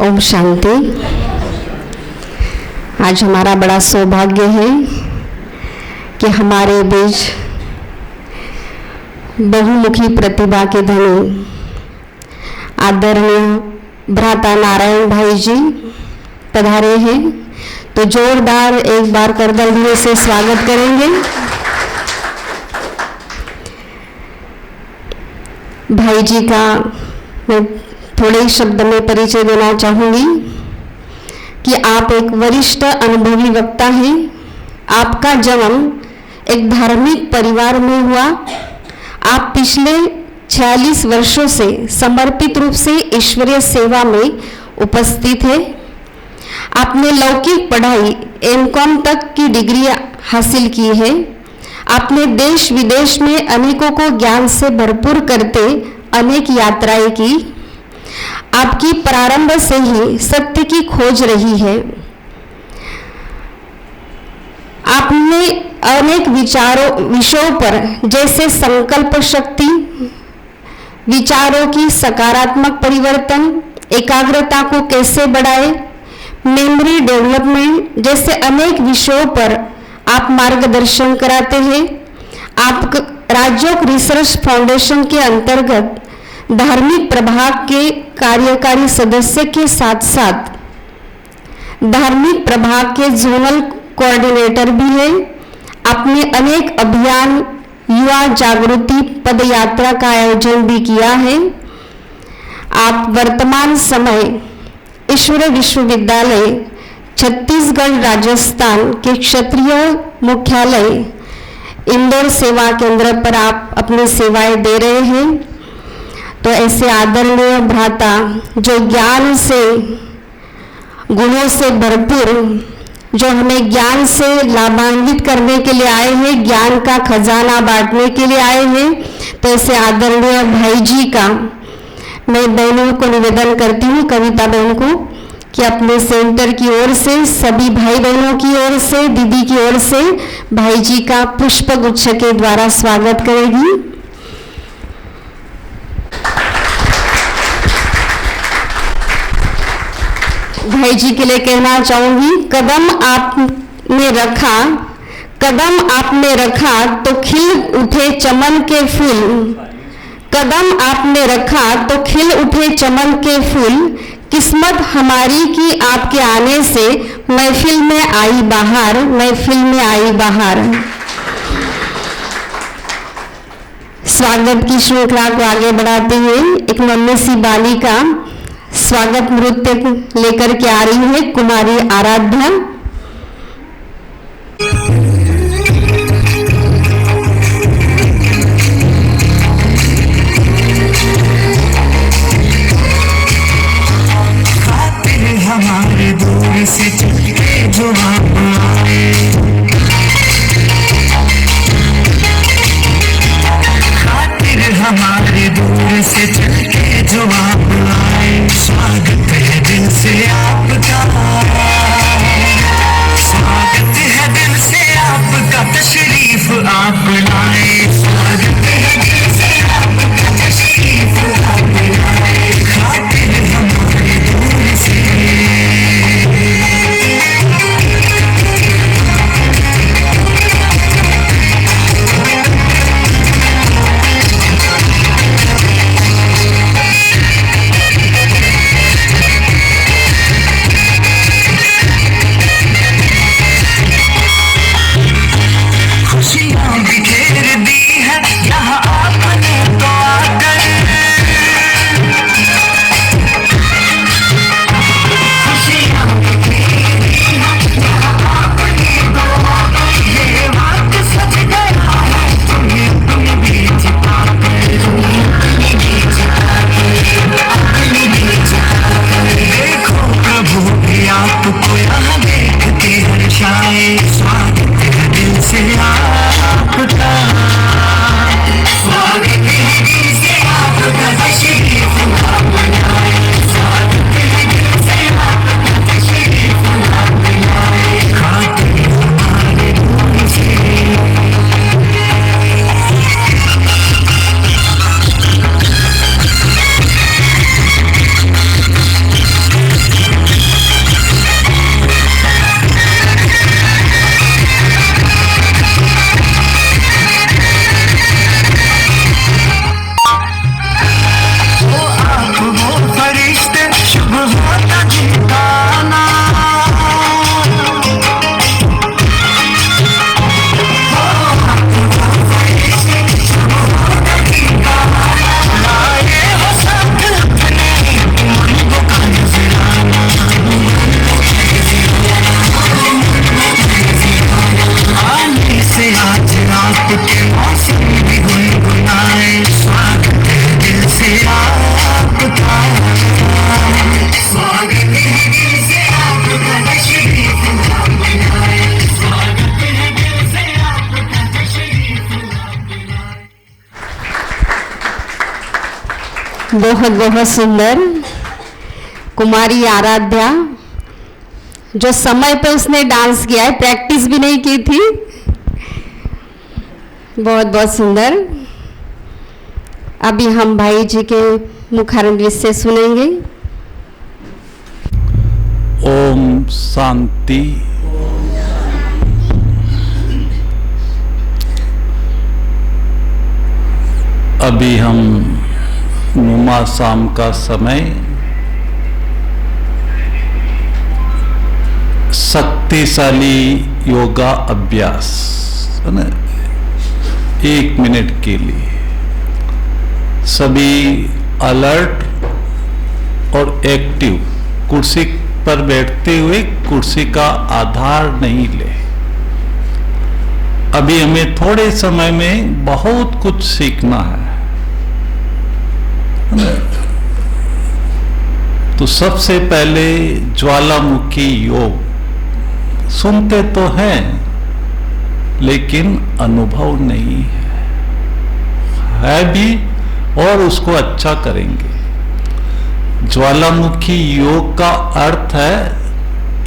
ओम शांति। आज हमारा बड़ा सौभाग्य है कि हमारे बीच बहुमुखी प्रतिभा के धनी आदरणीय भ्राता नारायण भाई जी पधारे हैं। तो जोरदार एक बार करताल दिए से स्वागत करेंगे। भाई जी का मैं थोड़े ही शब्द में परिचय देना चाहूँगी कि आप एक वरिष्ठ अनुभवी वक्ता हैं। आपका जन्म एक धार्मिक परिवार में हुआ। आप पिछले 46 वर्षों से समर्पित रूप से ईश्वरीय सेवा में उपस्थित हैं। आपने लौकिक पढ़ाई एमकॉम तक की डिग्री हासिल की है। आपने देश विदेश में अनेकों को ज्ञान से भरपूर करते अनेक यात्राएं की। आपकी प्रारंभ से ही सत्य की खोज रही है। आपने अनेक विषयों पर जैसे संकल्प शक्ति, विचारों की सकारात्मक परिवर्तन, एकाग्रता को कैसे बढ़ाए, मेमोरी डेवलपमेंट जैसे अनेक विषयों पर आप मार्गदर्शन कराते हैं। आप राजयोग रिसर्च फाउंडेशन के अंतर्गत धार्मिक प्रभाग के कार्यकारी सदस्य के साथ साथ धार्मिक प्रभाग के जोनल कोऑर्डिनेटर भी है। आपने अनेक अभियान, युवा जागृति पदयात्रा का आयोजन भी किया है। आप वर्तमान समय ईश्वर विश्वविद्यालय छत्तीसगढ़ राजस्थान के क्षेत्रीय मुख्यालय इंदौर सेवा केंद्र पर आप अपनी सेवाएं दे रहे हैं। तो ऐसे आदरणीय भ्राता जो ज्ञान से, गुणों से भरपूर, जो हमें ज्ञान से लाभान्वित करने के लिए आए हैं, ज्ञान का खजाना बांटने के लिए आए हैं, तो ऐसे आदरणीय भाई जी का मैं बहनों को निवेदन करती हूँ, कविता बहन को, कि अपने सेंटर की ओर से, सभी भाई बहनों की ओर से, दीदी की ओर से भाई जी का पुष्प गुच्छ के द्वारा स्वागत करेगी। भाई जी के लिए कहना चाहूंगी, कदम आपने रखा तो खिल उठे चमन के फूल। कदम आपने रखा तो खिल उठे चमन के फूल। किस्मत हमारी की आपके आने से महफिल में आई बाहर, महफिल में आई बाहर। स्वागत की श्रृंखला को आगे बढ़ाते हुए एक नन्ही सी बालिका स्वागत नृत्य लेकर के आ रही है, कुमारी आराध्या। खातिर हमारे दूर से चलके जो आप आए, खातिर हमारे दूर से चलके जो आप आए। स्वागत है दिल से आपका, स्वागत है दिल से आपका, तशरीफ आप लाए। स्वागत है दिल से आपका, तशरीफ आप लाए। खातिर हमारे दूर से, बहुत बहुत सुंदर। कुमारी आराध्या, जो समय पे उसने डांस किया है, प्रैक्टिस भी नहीं की थी। बहुत बहुत सुंदर। अभी हम भाई जी के मुखारविंद से सुनेंगे। ओम शांति। अभी हम नुमा शाम का समय शक्तिशाली योगा अभ्यास है ना, 1 मिनट के लिए सभी अलर्ट और एक्टिव, कुर्सी पर बैठते हुए कुर्सी का आधार नहीं ले। अभी हमें थोड़े समय में बहुत कुछ सीखना है। तो सबसे पहले ज्वालामुखी योग सुनते तो हैं लेकिन अनुभव नहीं है भी, और उसको अच्छा करेंगे। ज्वालामुखी योग का अर्थ है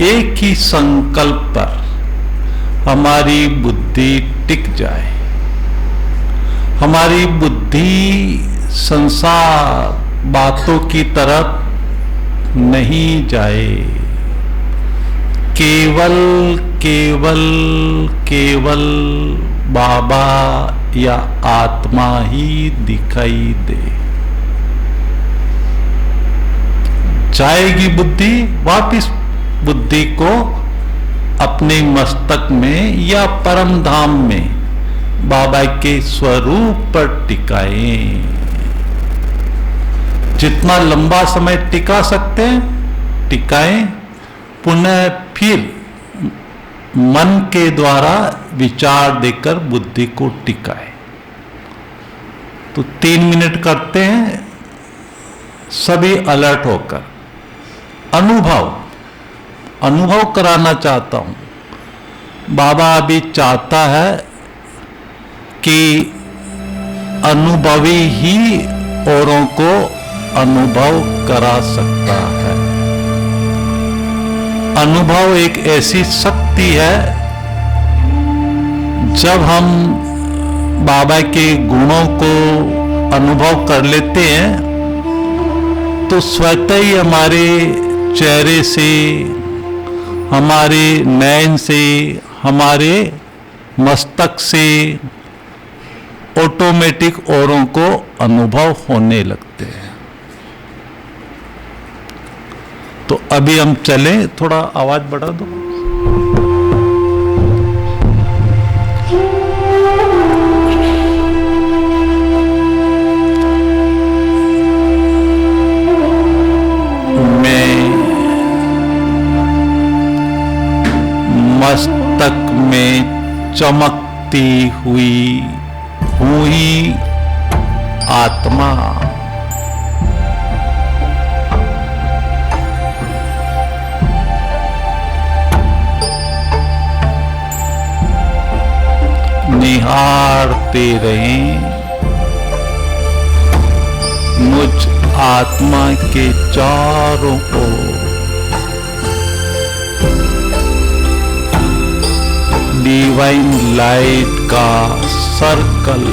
एक ही संकल्प पर हमारी बुद्धि टिक जाए, हमारी बुद्धि संसार बातों की तरफ नहीं जाए, केवल केवल केवल बाबा या आत्मा ही दिखाई दे। जाएगी बुद्धि, वापिस बुद्धि को अपने मस्तक में या परम धाम में बाबा के स्वरूप पर टिकाएं। जितना लंबा समय टिका सकते हैं टिकाएं। पुनः फिर मन के द्वारा विचार देकर बुद्धि को टिकाएं। तो 3 मिनट करते हैं, सभी अलर्ट होकर। अनुभव कराना चाहता हूं। बाबा अभी चाहता है कि अनुभवी ही औरों को अनुभव करा सकता है। अनुभव एक ऐसी शक्ति है, जब हम बाबा के गुणों को अनुभव कर लेते हैं तो स्वतः ही हमारे चेहरे से, हमारे नयन से, हमारे मस्तक से ऑटोमेटिक औरों को अनुभव होने लगते हैं। तो अभी हम चलें, थोड़ा आवाज बढ़ा दो। मैं मस्तक में चमकती हुई हूं ही आत्मा। निहारते रहें मुझ आत्मा के चारों ओर। डिवाइन लाइट का सर्कल।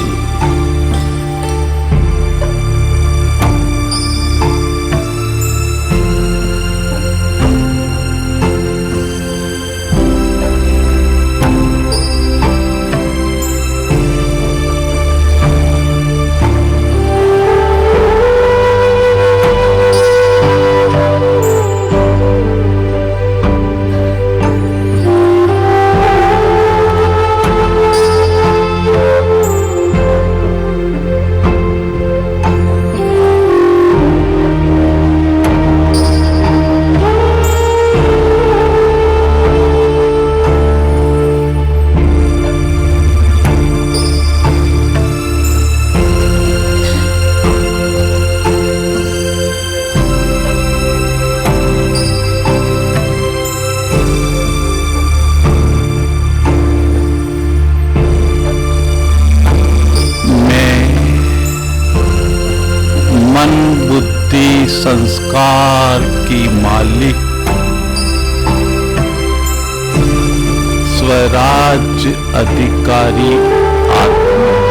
संस्कार की मालिक स्वराज्य अधिकारी आत्मा।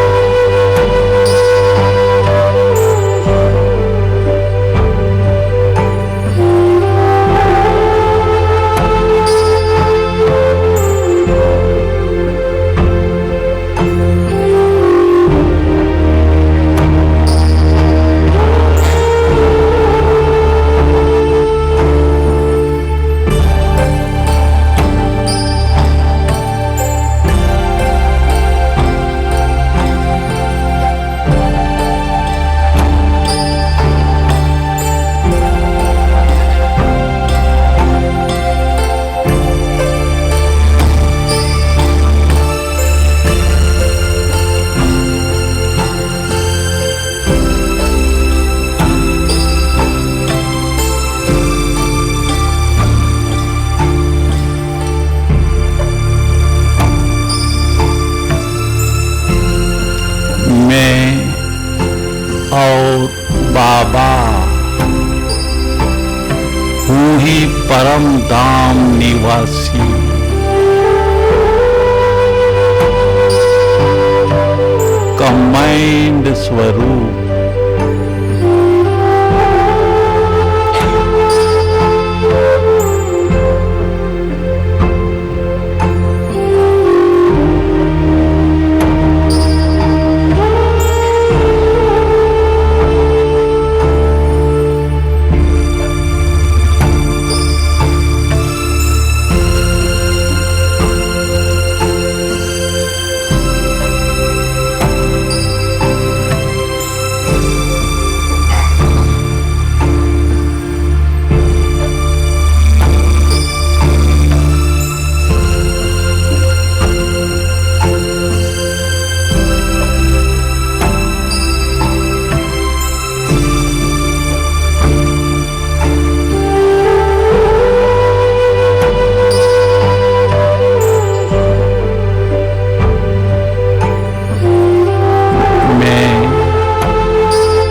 और बाबा हूँ ही परम धाम निवासी। कंबाइंड स्वरूप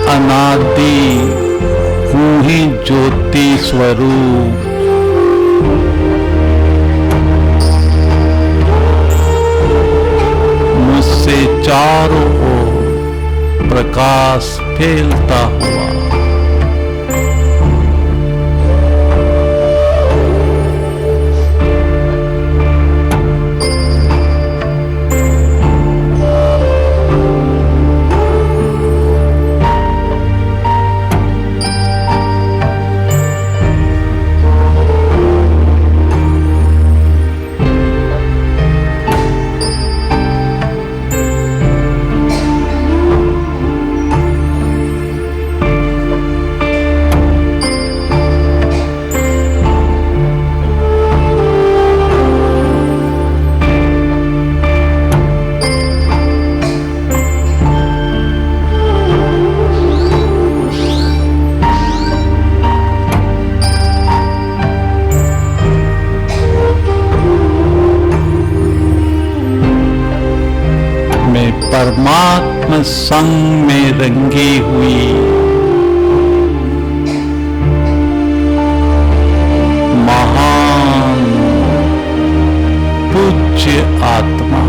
अनादि हूँ ही ज्योति स्वरूप। मुझसे चारों ओर प्रकाश फैलता हुआ परमात्मा संग में रंगी हुई महान पूज्य आत्मा।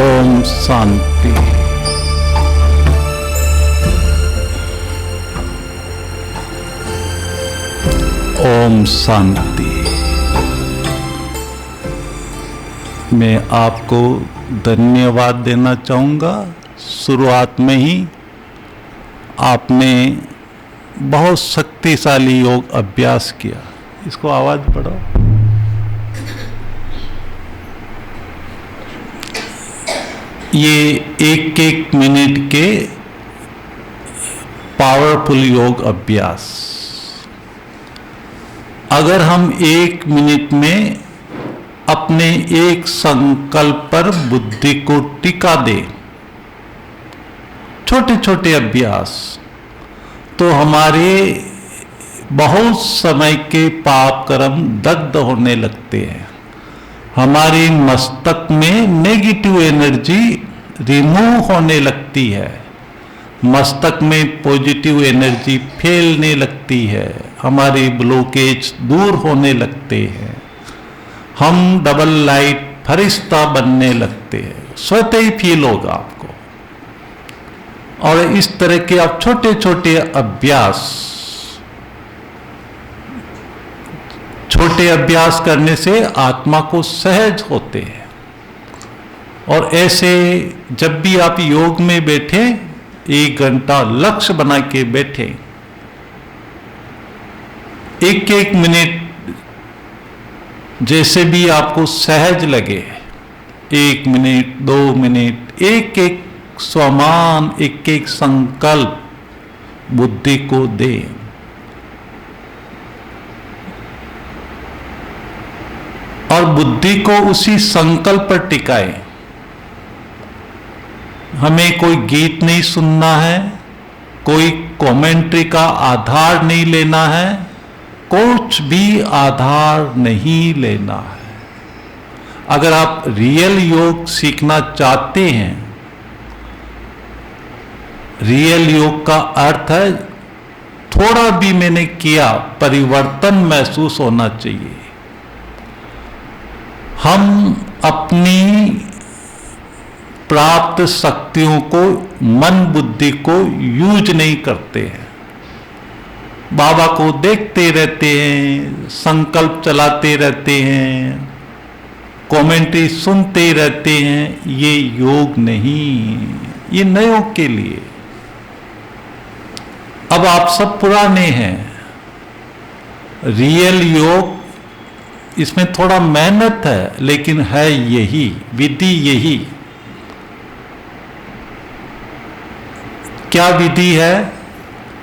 ओम शांति। ओम शांति। मैं आपको धन्यवाद देना चाहूँगा। शुरुआत में ही आपने बहुत शक्तिशाली योग अभ्यास किया। इसको आवाज बढ़ाओ। ये एक एक मिनट के पावरफुल योग अभ्यास। अगर हम 1 मिनट में अपने एक संकल्प पर बुद्धि को टिका दें, छोटे छोटे अभ्यास, तो हमारे बहुत समय के पाप कर्म दग्ध होने लगते हैं। हमारी मस्तक में नेगेटिव एनर्जी रिमूव होने लगती है, मस्तक में पॉजिटिव एनर्जी फैलने लगती है, हमारे ब्लॉकेज दूर होने लगते हैं, हम डबल लाइट फरिश्ता बनने लगते हैं। स्वतः ही फील होगा आपको। और इस तरह के आप छोटे छोटे अभ्यास, छोटे अभ्यास करने से आत्मा को सहज होते हैं। और ऐसे जब भी आप योग में बैठे, 1 घंटा लक्ष्य बना के बैठे, 1 मिनट जैसे भी आपको सहज लगे, 1 मिनट 2 मिनट, एक स्वमान, एक संकल्प बुद्धि को दे। और बुद्धि को उसी संकल्प पर टिकाए। हमें कोई गीत नहीं सुनना है, कोई कमेंट्री का आधार नहीं लेना है, कुछ भी आधार नहीं लेना है। अगर आप रियल योग सीखना चाहते हैं, रियल योग का अर्थ है थोड़ा भी मैंने किया परिवर्तन महसूस होना चाहिए। हम अपनी प्राप्त शक्तियों को, मन बुद्धि को यूज नहीं करते हैं। बाबा को देखते रहते हैं, संकल्प चलाते रहते हैं, कमेंट्री सुनते रहते हैं। ये योग नहीं, ये नए योग के लिए। अब आप सब पुराने हैं। रियल योग, इसमें थोड़ा मेहनत है, लेकिन है यही विधि। यही क्या विधि है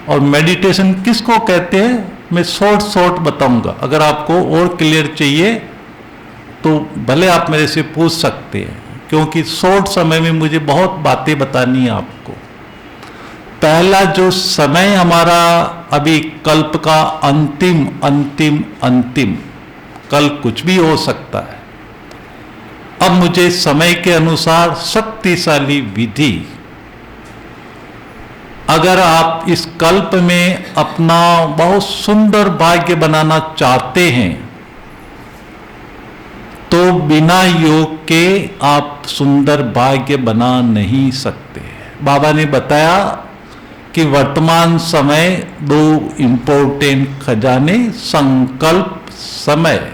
और मेडिटेशन किसको कहते हैं, मैं शॉर्ट बताऊंगा। अगर आपको और क्लियर चाहिए तो भले आप मेरे से पूछ सकते हैं, क्योंकि शॉर्ट समय में मुझे बहुत बातें बतानी है आपको। पहला जो समय हमारा अभी कल्प का अंतिम, कल कुछ भी हो सकता है। अब मुझे समय के अनुसार शक्तिशाली विधि, अगर आप इस कल्प में अपना बहुत सुंदर भाग्य बनाना चाहते हैं, तो बिना योग के आप सुंदर भाग्य बना नहीं सकते। बाबा ने बताया कि वर्तमान समय 2 इंपॉर्टेंट खजाने, संकल्प, समय।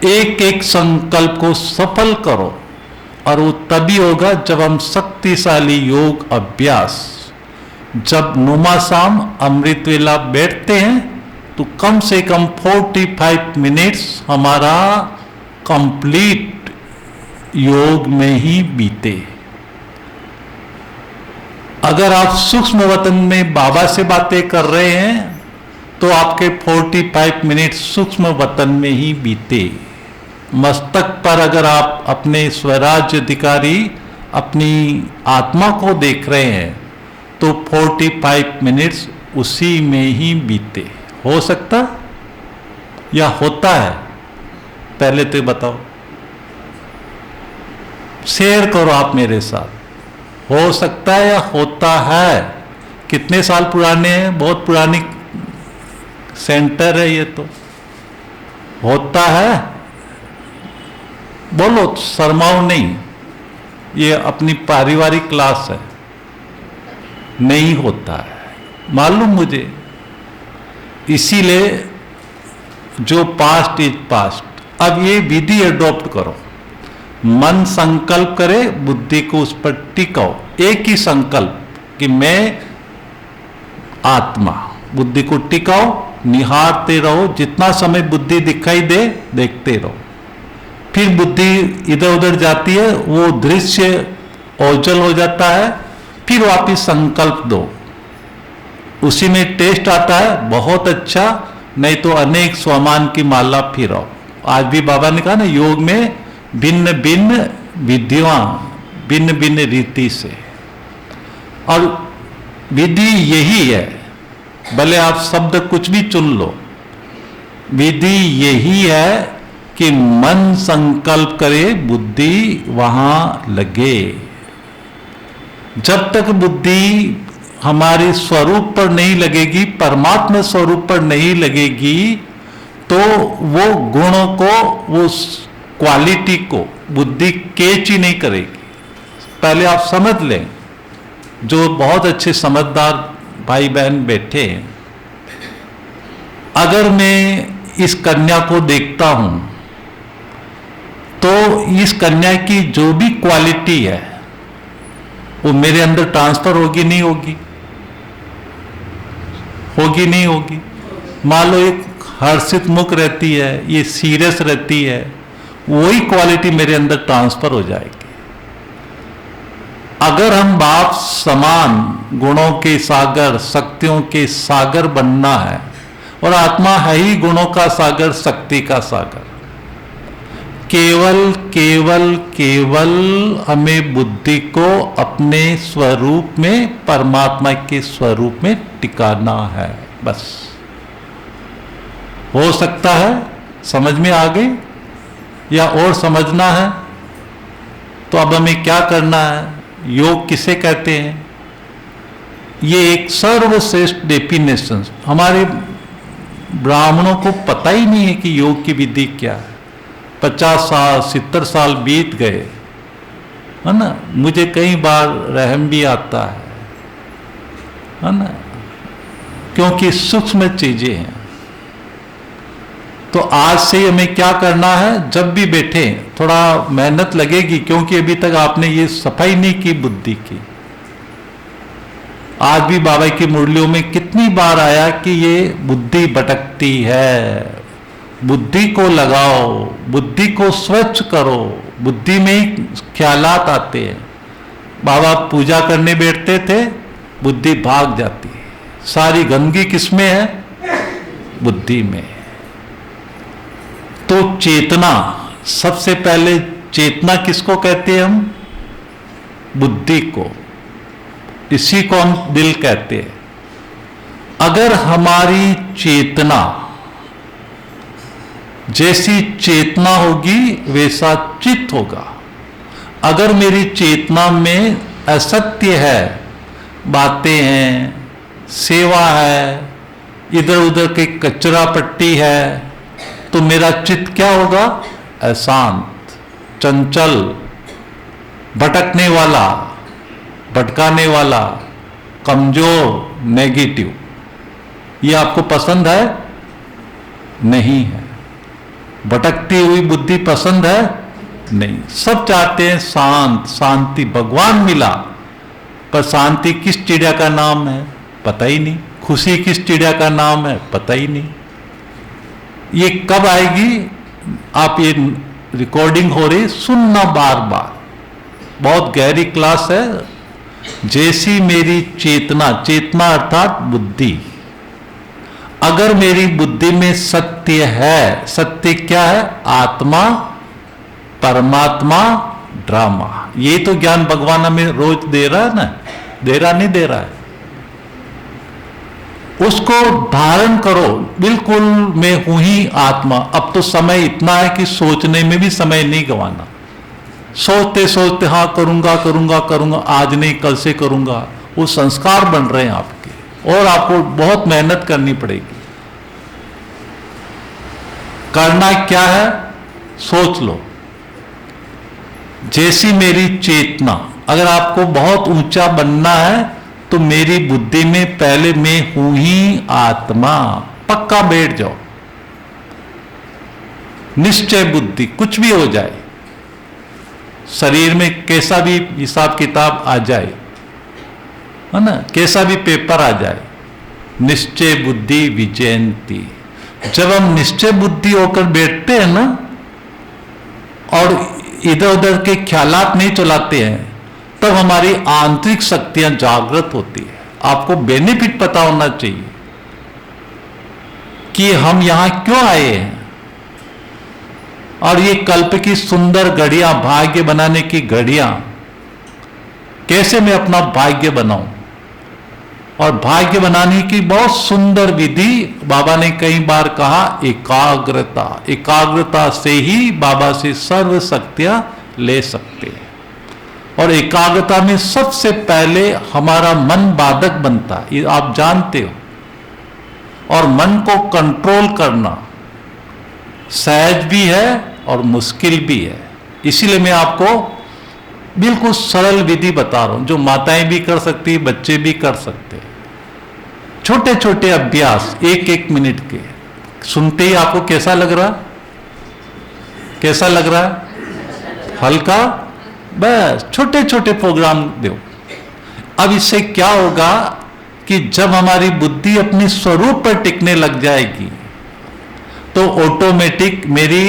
एक संकल्प को सफल करो, और वो तभी होगा जब हम शक्तिशाली योग अभ्यास, जब नुमासाम अमृत वेला बैठते हैं, तो कम से कम 45 मिनट्स हमारा कंप्लीट योग में ही बीते। अगर आप सूक्ष्म वतन में बाबा से बातें कर रहे हैं, तो आपके 45 मिनट सूक्ष्म वतन में ही बीते। मस्तक पर अगर आप अपने स्वराज्य अधिकारी, अपनी आत्मा को देख रहे हैं, तो 45 मिनट्स उसी में ही बीते। हो सकता या होता है? पहले तो बताओ, शेयर करो आप मेरे साथ। हो सकता है या होता है? कितने साल पुराने हैं? बहुत पुरानी सेंटर है ये तो। होता है? बोलो, शर्माओ नहीं, ये अपनी पारिवारिक क्लास है। नहीं होता है, मालूम मुझे। इसीलिए जो पास्ट इज पास्ट। अब ये विधि अडॉप्ट करो। मन संकल्प करे, बुद्धि को उस पर टिकाओ। एक ही संकल्प कि मैं आत्मा, बुद्धि को टिकाओ, निहारते रहो। जितना समय बुद्धि दिखाई दे, देखते रहो। फिर बुद्धि इधर उधर जाती है, वो दृश्य ओझल हो जाता है, फिर वापिस संकल्प दो, उसी में टेस्ट आता है बहुत अच्छा, नहीं तो अनेक स्वमान की माला फिराओ। आज भी बाबा ने कहा ना, योग में भिन्न भिन्न विधियां, भिन्न भिन्न रीति से, और विधि यही है, भले आप शब्द कुछ भी चुन लो, विधि यही है कि मन संकल्प करे, बुद्धि वहां लगे। जब तक बुद्धि हमारे स्वरूप पर नहीं लगेगी, परमात्मा स्वरूप पर नहीं लगेगी, तो वो गुणों को, वो क्वालिटी को बुद्धि कैच ही नहीं करेगी। पहले आप समझ लें, जो बहुत अच्छे समझदार भाई बहन बैठे हैं, अगर मैं इस कन्या को देखता हूं तो इस कन्या की जो भी क्वालिटी है वो मेरे अंदर ट्रांसफर होगी नहीं होगी? होगी नहीं होगी? मान लो एक हर्षित मुख रहती है, ये सीरियस रहती है, वही क्वालिटी मेरे अंदर ट्रांसफर हो जाएगी। अगर हम बाप समान गुणों के सागर, शक्तियों के सागर बनना है, और आत्मा है ही गुणों का सागर, शक्ति का सागर, केवल केवल केवल हमें बुद्धि को अपने स्वरूप में, परमात्मा के स्वरूप में टिकाना है, बस। हो सकता है समझ में आ गई, या और समझना है? तो अब हमें क्या करना है? योग किसे कहते हैं? ये एक सर्वश्रेष्ठ डेफिनेशन, हमारे ब्राह्मणों को पता ही नहीं है कि योग की विधि क्या है। 50 साल 70 साल बीत गए, है ना। मुझे कई बार रहम भी आता है ना, क्योंकि सूक्ष्म चीजें हैं। तो आज से हमें क्या करना है? जब भी बैठे थोड़ा मेहनत लगेगी, क्योंकि अभी तक आपने ये सफाई नहीं की बुद्धि की। आज भी बाबा की मुरलियों में कितनी बार आया कि ये बुद्धि भटकती है, बुद्धि को लगाओ, बुद्धि को स्वच्छ करो। बुद्धि में ही ख्यालात आते हैं। बाबा पूजा करने बैठते थे, बुद्धि भाग जाती है। सारी गंदगी किसमें है? बुद्धि में। तो चेतना, सबसे पहले चेतना किसको कहते हैं हम? बुद्धि को। इसी को हम दिल कहते हैं। अगर हमारी चेतना, जैसी चेतना होगी वैसा चित्त होगा। अगर मेरी चेतना में असत्य है, बातें हैं, सेवा है, इधर उधर के कचरा पट्टी है, तो मेरा चित्त क्या होगा? अशांत, चंचल, भटकने वाला, भटकाने वाला, कमजोर, नेगेटिव। ये आपको पसंद है? नहीं है। भटकती हुई बुद्धि पसंद है? नहीं। सब चाहते हैं शांत, शांति। भगवान मिला, पर शांति किस चिड़िया का नाम है? पता ही नहीं। खुशी किस चिड़िया का नाम है? पता ही नहीं। ये कब आएगी? आप ये रिकॉर्डिंग हो रही, सुनना बार बार। बहुत गहरी क्लास है। जैसी मेरी चेतना, चेतना अर्थात बुद्धि, अगर मेरी बुद्धि में सत्य है, सत्य क्या है? आत्मा, परमात्मा, ड्रामा। ये तो ज्ञान भगवान हमें रोज दे रहा है ना, दे रहा नहीं दे रहा है? उसको धारण करो। बिल्कुल मैं हूं ही आत्मा। अब तो समय इतना है कि सोचने में भी समय नहीं गंवाना। सोचते सोचते हाँ करूंगा करूंगा करूंगा, आज नहीं कल से करूंगा, वो संस्कार बन रहे हैं आपके, और आपको बहुत मेहनत करनी पड़ेगी। करना क्या है? सोच लो। जैसी मेरी चेतना, अगर आपको बहुत ऊंचा बनना है तो मेरी बुद्धि में पहले मैं हूं ही आत्मा, पक्का बैठ जाओ। निश्चय बुद्धि, कुछ भी हो जाए, शरीर में कैसा भी हिसाब किताब आ जाए, है ना, कैसा भी पेपर आ जाए, निश्चय बुद्धि विजयंती। जब हम निश्चय बुद्धि होकर बैठते हैं ना, और इधर उधर के ख्यालात नहीं चलाते हैं, तब हमारी आंतरिक शक्तियां जागृत होती है। आपको बेनिफिट पता होना चाहिए कि हम यहां क्यों आए हैं, और ये कल्प की सुंदर घड़ियां, भाग्य बनाने की घड़ियां, कैसे मैं अपना भाग्य बनाऊं। और भाग्य बनाने की बहुत सुंदर विधि बाबा ने कई बार कहा, एकाग्रता। एकाग्रता से ही बाबा से सर्व शक्तियां ले सकते हैं। और एकाग्रता में सबसे पहले हमारा मन बाधक बनता है, ये आप जानते हो। और मन को कंट्रोल करना सहज भी है और मुश्किल भी है। इसीलिए मैं आपको बिल्कुल सरल विधि बता रहा हूं, जो माताएं भी कर सकती है, बच्चे भी कर सकते हैं। छोटे छोटे अभ्यास 1-1 मिनट के, सुनते ही आपको कैसा लग रहा, कैसा लग रहा है? हल्का। बस छोटे छोटे प्रोग्राम दो। अब इससे क्या होगा कि जब हमारी बुद्धि अपने स्वरूप पर टिकने लग जाएगी तो ऑटोमेटिक मेरी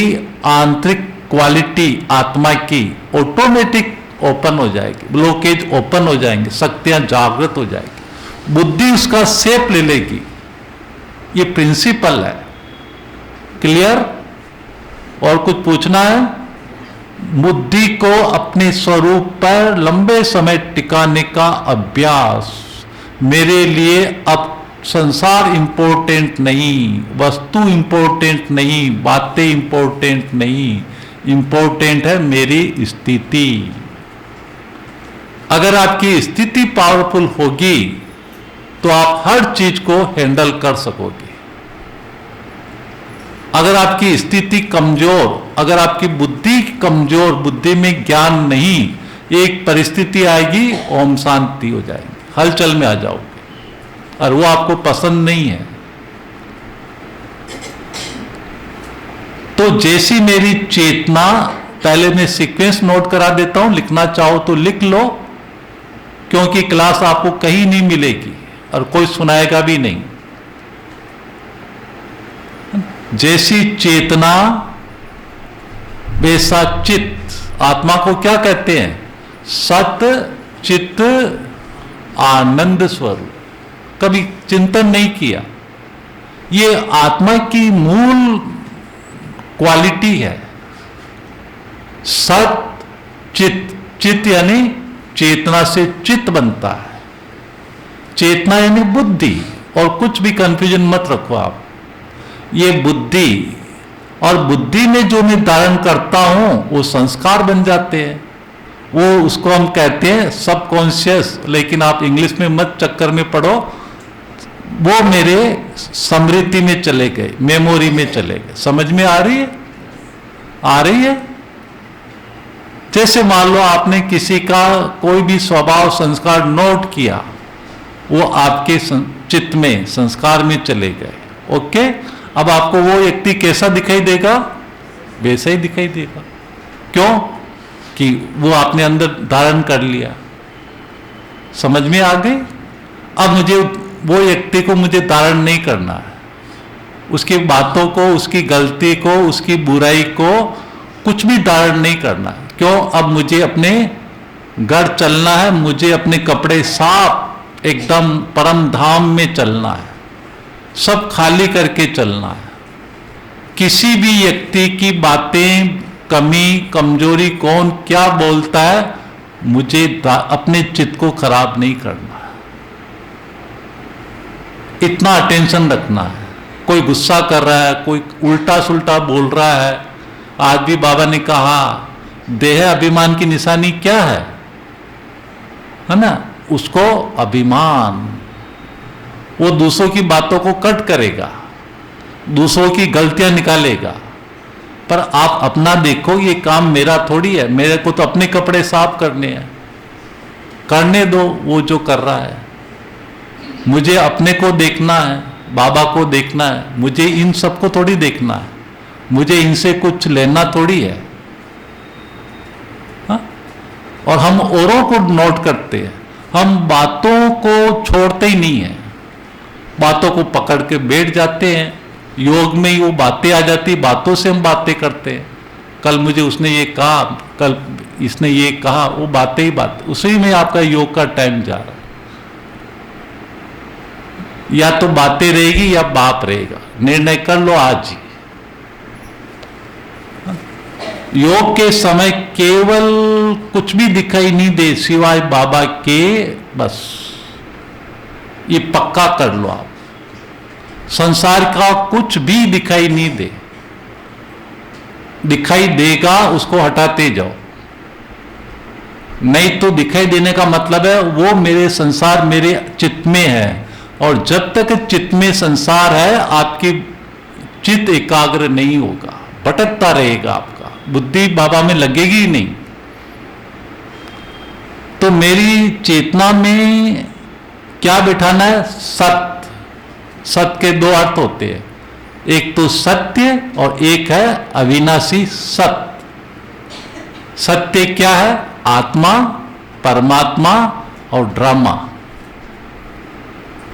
आंतरिक क्वालिटी आत्मा की ऑटोमेटिक ओपन हो जाएगी, ब्लॉकेज ओपन हो जाएंगे, शक्तियां जागृत हो जाएगी, बुद्धि उसका शेप ले लेगी। ये प्रिंसिपल है। क्लियर? और कुछ पूछना है? बुद्धि को अपने स्वरूप पर लंबे समय टिकाने का अभ्यास। मेरे लिए अब संसार इंपॉर्टेंट नहीं, वस्तु इंपॉर्टेंट नहीं, बातें इंपॉर्टेंट नहीं, इंपॉर्टेंट है मेरी स्थिति। अगर आपकी स्थिति पावरफुल होगी तो आप हर चीज को हैंडल कर सकोगे। अगर आपकी स्थिति कमजोर, अगर आपकी बुद्धि कमजोर, बुद्धि में ज्ञान नहीं, एक परिस्थिति आएगी, ओम शांति हो जाएगी, हलचल में आ जाओगे, और वो आपको पसंद नहीं है। तो जैसी मेरी चेतना, पहले मैं सीक्वेंस नोट करा देता हूं, लिखना चाहो तो लिख लो, क्योंकि क्लास आपको कहीं नहीं मिलेगी और कोई सुनाएगा भी नहीं। जैसी चेतना वैसा चित्त। आत्मा को क्या कहते हैं? सत चित्त आनंद स्वरूप। कभी चिंतन नहीं किया, ये आत्मा की मूल क्वालिटी है। सत चित्त, चित्त यानी चेतना से चित्त बनता है। चेतना यानी बुद्धि, और कुछ भी कंफ्यूजन मत रखो आप। ये बुद्धि, और बुद्धि में जो मैं धारण करता हूं वो संस्कार बन जाते हैं। वो उसको हम कहते हैं सबकॉन्शियस, लेकिन आप इंग्लिश में मत चक्कर में पढ़ो। वो मेरे स्मृति में चले गए, मेमोरी में चले गए। समझ में आ रही है? आ रही है? जैसे मान लो आपने किसी का कोई भी स्वभाव संस्कार नोट किया, वो आपके चित्त में, संस्कार में चले गए। ओके? अब आपको वो व्यक्ति कैसा दिखाई देगा? वैसा ही दिखाई देगा। क्यों? कि वो आपने अंदर धारण कर लिया। समझ में आ गई? अब मुझे वो व्यक्ति को मुझे धारण नहीं करना है, उसकी बातों को, उसकी गलती को, उसकी बुराई को कुछ भी धारण नहीं करना है। क्यों? अब मुझे अपने घर चलना है, मुझे अपने कपड़े साफ एकदम परम धाम में चलना है, सब खाली करके चलना है। किसी भी व्यक्ति की बातें, कमी, कमजोरी, कौन क्या बोलता है, मुझे अपने चित्त को खराब नहीं करना है। इतना अटेंशन रखना है। कोई गुस्सा कर रहा है, कोई उल्टा सुल्टा बोल रहा है। आज भी बाबा ने कहा, देह अभिमान की निशानी क्या है ना? उसको अभिमान। वो दूसरों की बातों को कट करेगा, दूसरों की गलतियां निकालेगा। पर आप अपना देखो, ये काम मेरा थोड़ी है, मेरे को तो अपने कपड़े साफ करने हैं। करने दो वो जो कर रहा है। मुझे अपने को देखना है, बाबा को देखना है, मुझे इन सबको थोड़ी देखना है, मुझे इनसे कुछ लेना थोड़ी है। हा? और हम औरों को नोट करते हैं, हम बातों को छोड़ते ही नहीं है, बातों को पकड़ के बैठ जाते हैं। योग में ही वो बातें आ जाती, बातों से हम बातें करते हैं। कल मुझे उसने ये कहा, कल इसने ये कहा, वो बातें ही बात, उसी में आपका योग का टाइम जा रहा है। या तो बातें रहेगी या बाप रहेगा, निर्णय कर लो आज ही। योग के समय केवल कुछ भी दिखाई नहीं दे सिवाय बाबा के, बस ये पक्का कर लो आप। संसार का कुछ भी दिखाई नहीं दे, दिखाई देगा उसको हटाते जाओ, नहीं तो दिखाई देने का मतलब है वो मेरे संसार मेरे चित्त में है, और जब तक चित्त में संसार है आपकी चित्त एकाग्र नहीं होगा, भटकता रहेगा, आपका बुद्धि बाबा में लगेगी ही नहीं। तो मेरी चेतना में क्या बिठाना है? सत्य। सत्य के दो अर्थ होते हैं, एक तो सत्य और एक है अविनाशी सत्य। सत्य क्या है? आत्मा, परमात्मा और ड्रामा।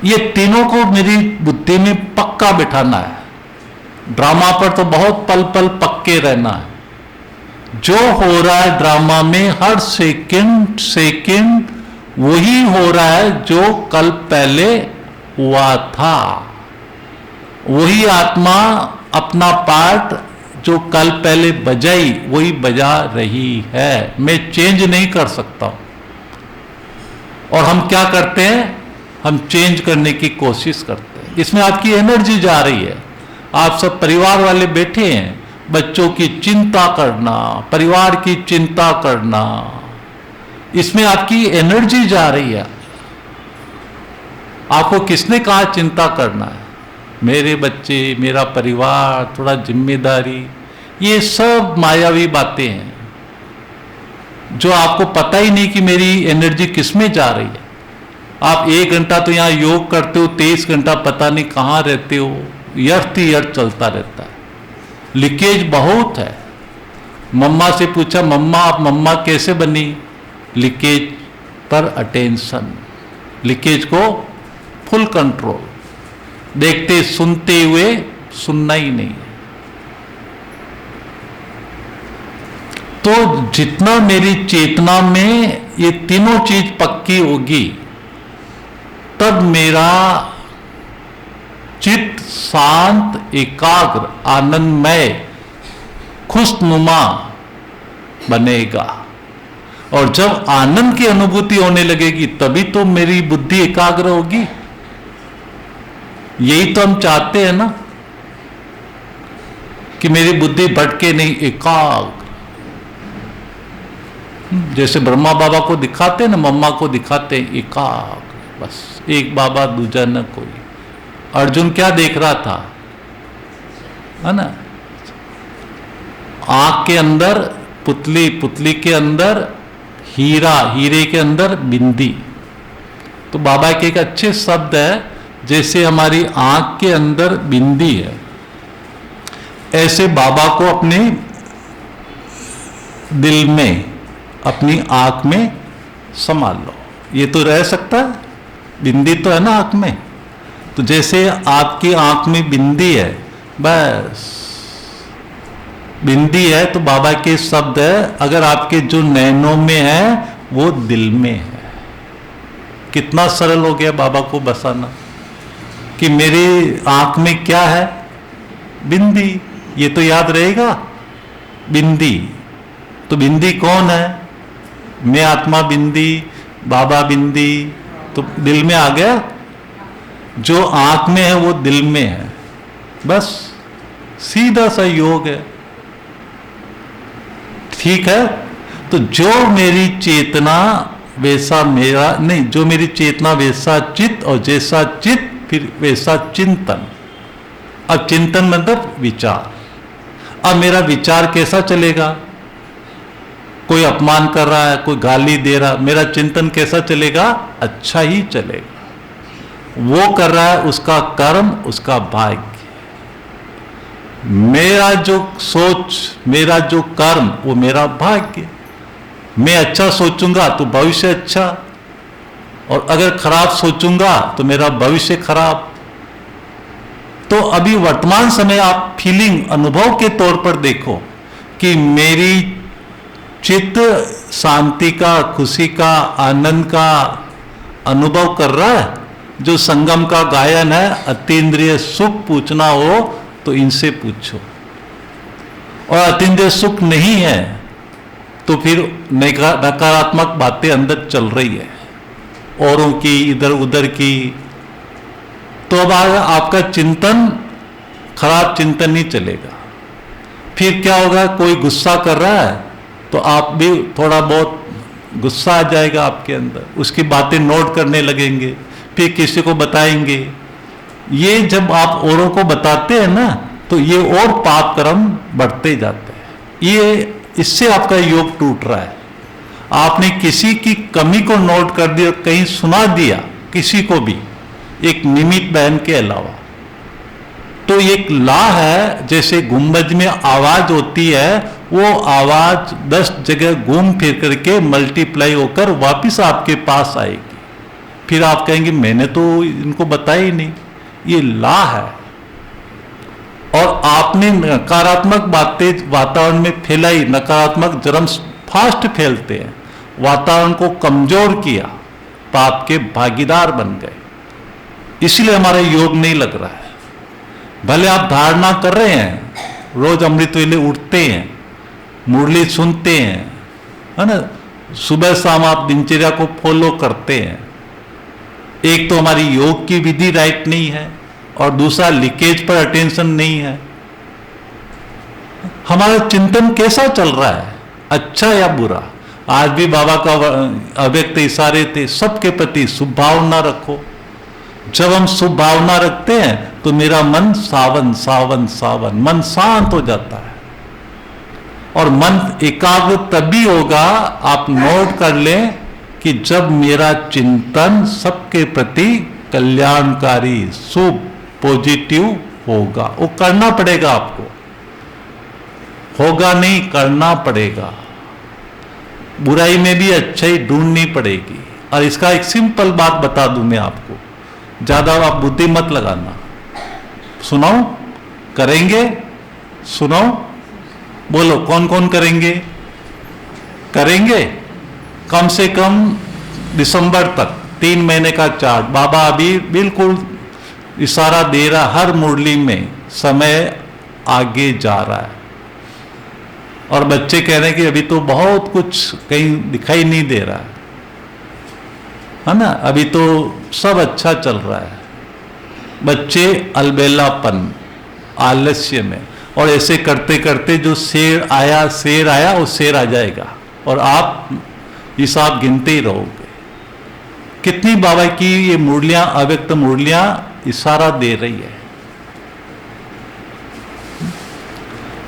ये तीनों को मेरी बुद्धि में पक्का बिठाना है। ड्रामा पर तो बहुत पल पल पक्के रहना है। जो हो रहा है ड्रामा में हर सेकंड सेकंड वही हो रहा है जो कल पहले हुआ था। वही आत्मा अपना पार्ट जो कल पहले बजाई वही बजा रही है। मैं चेंज नहीं कर सकता हूं। और हम क्या करते हैं? हम चेंज करने की कोशिश करते हैं। इसमें आपकी एनर्जी जा रही है। आप सब परिवार वाले बैठे हैं, बच्चों की चिंता करना, परिवार की चिंता करना, इसमें आपकी एनर्जी जा रही है। आपको किसने कहा चिंता करना है? मेरे बच्चे, मेरा परिवार, थोड़ा जिम्मेदारी, ये सब मायावी बातें हैं जो आपको पता ही नहीं कि मेरी एनर्जी किस में जा रही है। आप 1 घंटा तो यहाँ योग करते हो, 23 घंटा पता नहीं कहाँ रहते हो, व्यर्थ ही व्यर्थ चलता रहता है। लीकेज बहुत है। मम्मा से पूछा, मम्मा आप मम्मा कैसे बनी? लीकेज पर अटेंशन, लीकेज को फुल कंट्रोल, देखते सुनते हुए सुनना ही नहीं। तो जितना मेरी चेतना में ये तीनों चीज पक्की होगी तब मेरा चित्त शांत, एकाग्र, आनंदमय, खुशनुमा बनेगा। और जब आनंद की अनुभूति होने लगेगी तभी तो मेरी बुद्धि एकाग्र होगी। यही तो हम चाहते हैं ना कि मेरी बुद्धि भटके नहीं, एकाग्र। जैसे ब्रह्मा बाबा को दिखाते हैं ना, मम्मा को दिखाते हैं एकाग्र, बस एक बाबा दूजा न कोई। अर्जुन क्या देख रहा था, है ना? आंख के अंदर पुतली, पुतली के अंदर हीरा, हीरे के अंदर बिंदी। तो बाबा के एक अच्छे शब्द है, जैसे हमारी आंख के अंदर बिंदी है, ऐसे बाबा को अपने दिल में, अपनी आंख में संभाल लो। ये तो रह सकता है, बिंदी तो है ना आंख में। तो जैसे आपकी आंख में बिंदी है, बस बिंदी है, तो बाबा के शब्द है, अगर आपके जो नैनों में है वो दिल में है। कितना सरल हो गया बाबा को बसाना कि मेरी आंख में क्या है? बिंदी। ये तो याद रहेगा, बिंदी। तो बिंदी कौन है? मैं आत्मा बिंदी, बाबा बिंदी। तो दिल में आ गया। जो आंख में है वो दिल में है, बस सीधा सा योग है। ठीक है? तो जो मेरी चेतना वैसा मेरा नहीं, जो मेरी चेतना वैसा चित्त, और जैसा चित्त फिर वैसा चिंतन। अब चिंतन मतलब विचार। अब मेरा विचार कैसा चलेगा? कोई अपमान कर रहा है, कोई गाली दे रहा, मेरा चिंतन कैसा चलेगा? अच्छा ही चलेगा। वो कर रहा है उसका कर्म, उसका भाग्य। मेरा जो सोच, मेरा जो कर्म, वो मेरा भाग्य। मैं अच्छा सोचूंगा तो भविष्य अच्छा, और अगर खराब सोचूंगा तो मेरा भविष्य खराब। तो अभी वर्तमान समय आप फीलिंग, अनुभव के तौर पर देखो कि मेरी चित्त शांति का, खुशी का, आनंद का अनुभव कर रहा है। जो संगम का गायन है, अतीन्द्रिय सुख पूछना हो तो इनसे पूछो। और अतीन्द्रिय सुख नहीं है तो फिर नकारात्मक बातें अंदर चल रही है, औरों की, इधर उधर की। तो अब आपका चिंतन, खराब चिंतन नहीं चलेगा। फिर क्या होगा, कोई गुस्सा कर रहा है तो आप भी थोड़ा बहुत गुस्सा आ जाएगा आपके अंदर, उसकी बातें नोट करने लगेंगे, फिर किसी को बताएंगे। ये जब आप औरों को बताते हैं ना, तो ये और पाप कर्म बढ़ते जाते हैं। ये इससे आपका योग टूट रहा है। आपने किसी की कमी को नोट कर दिया, कहीं सुना दिया किसी को भी, एक निमित बहन के अलावा, तो एक ला है। जैसे गुंबज में आवाज होती है, वो आवाज 10 जगह घूम फिर करके मल्टीप्लाई होकर वापस आपके पास आएगी। फिर आप कहेंगे मैंने तो इनको बताया ही नहीं। ये ला है। और आपने नकारात्मक बातें वातावरण में फैलाई, नकारात्मक जर्म फास्ट फैलते हैं, वातावरण को कमजोर किया, पाप के भागीदार बन गए। इसलिए हमारा योग नहीं लग रहा है। भले आप धारणा कर रहे हैं, रोज अमृत वेले उठते हैं, मुरली सुनते हैं, है ना, सुबह शाम आप दिनचर्या को फॉलो करते हैं। एक तो हमारी योग की विधि राइट नहीं है, और दूसरा लीकेज पर अटेंशन नहीं है। हमारा चिंतन कैसा चल रहा है, अच्छा या बुरा? आज भी बाबा का अव्यक्त इशारे थे, सबके प्रति शुभ भावना रखो। जब हम शुभ भावना रखते हैं तो मेरा मन सावन सावन सावन, मन शांत हो जाता है। और मन एकाग्र तभी होगा, आप नोट कर लें, कि जब मेरा चिंतन सबके प्रति कल्याणकारी, शुभ, पॉजिटिव होगा। वो करना पड़ेगा आपको, होगा नहीं, करना पड़ेगा। बुराई में भी अच्छाई ढूंढनी पड़ेगी। और इसका एक सिंपल बात बता दूं मैं आपको, ज्यादा आप बुद्धि मत लगाना। सुनाओ, करेंगे? सुनाओ, बोलो कौन कौन करेंगे? करेंगे कम से कम दिसंबर तक, 3 महीने का चार्ट। बाबा अभी बिल्कुल इशारा दे रहा, हर मुरली में समय आगे जा रहा है। और बच्चे कह रहे हैं कि अभी तो बहुत कुछ कहीं दिखाई नहीं दे रहा है ना, अभी तो सब अच्छा चल रहा है। बच्चे अलबेलापन, आलस्य में, और ऐसे करते करते जो शेर आया वो शेर आ जाएगा, और आप हिसाब गिनते ही रहोगे। कितनी बाबा की ये मुरलियां, अव्यक्त मुरलियां इशारा दे रही है।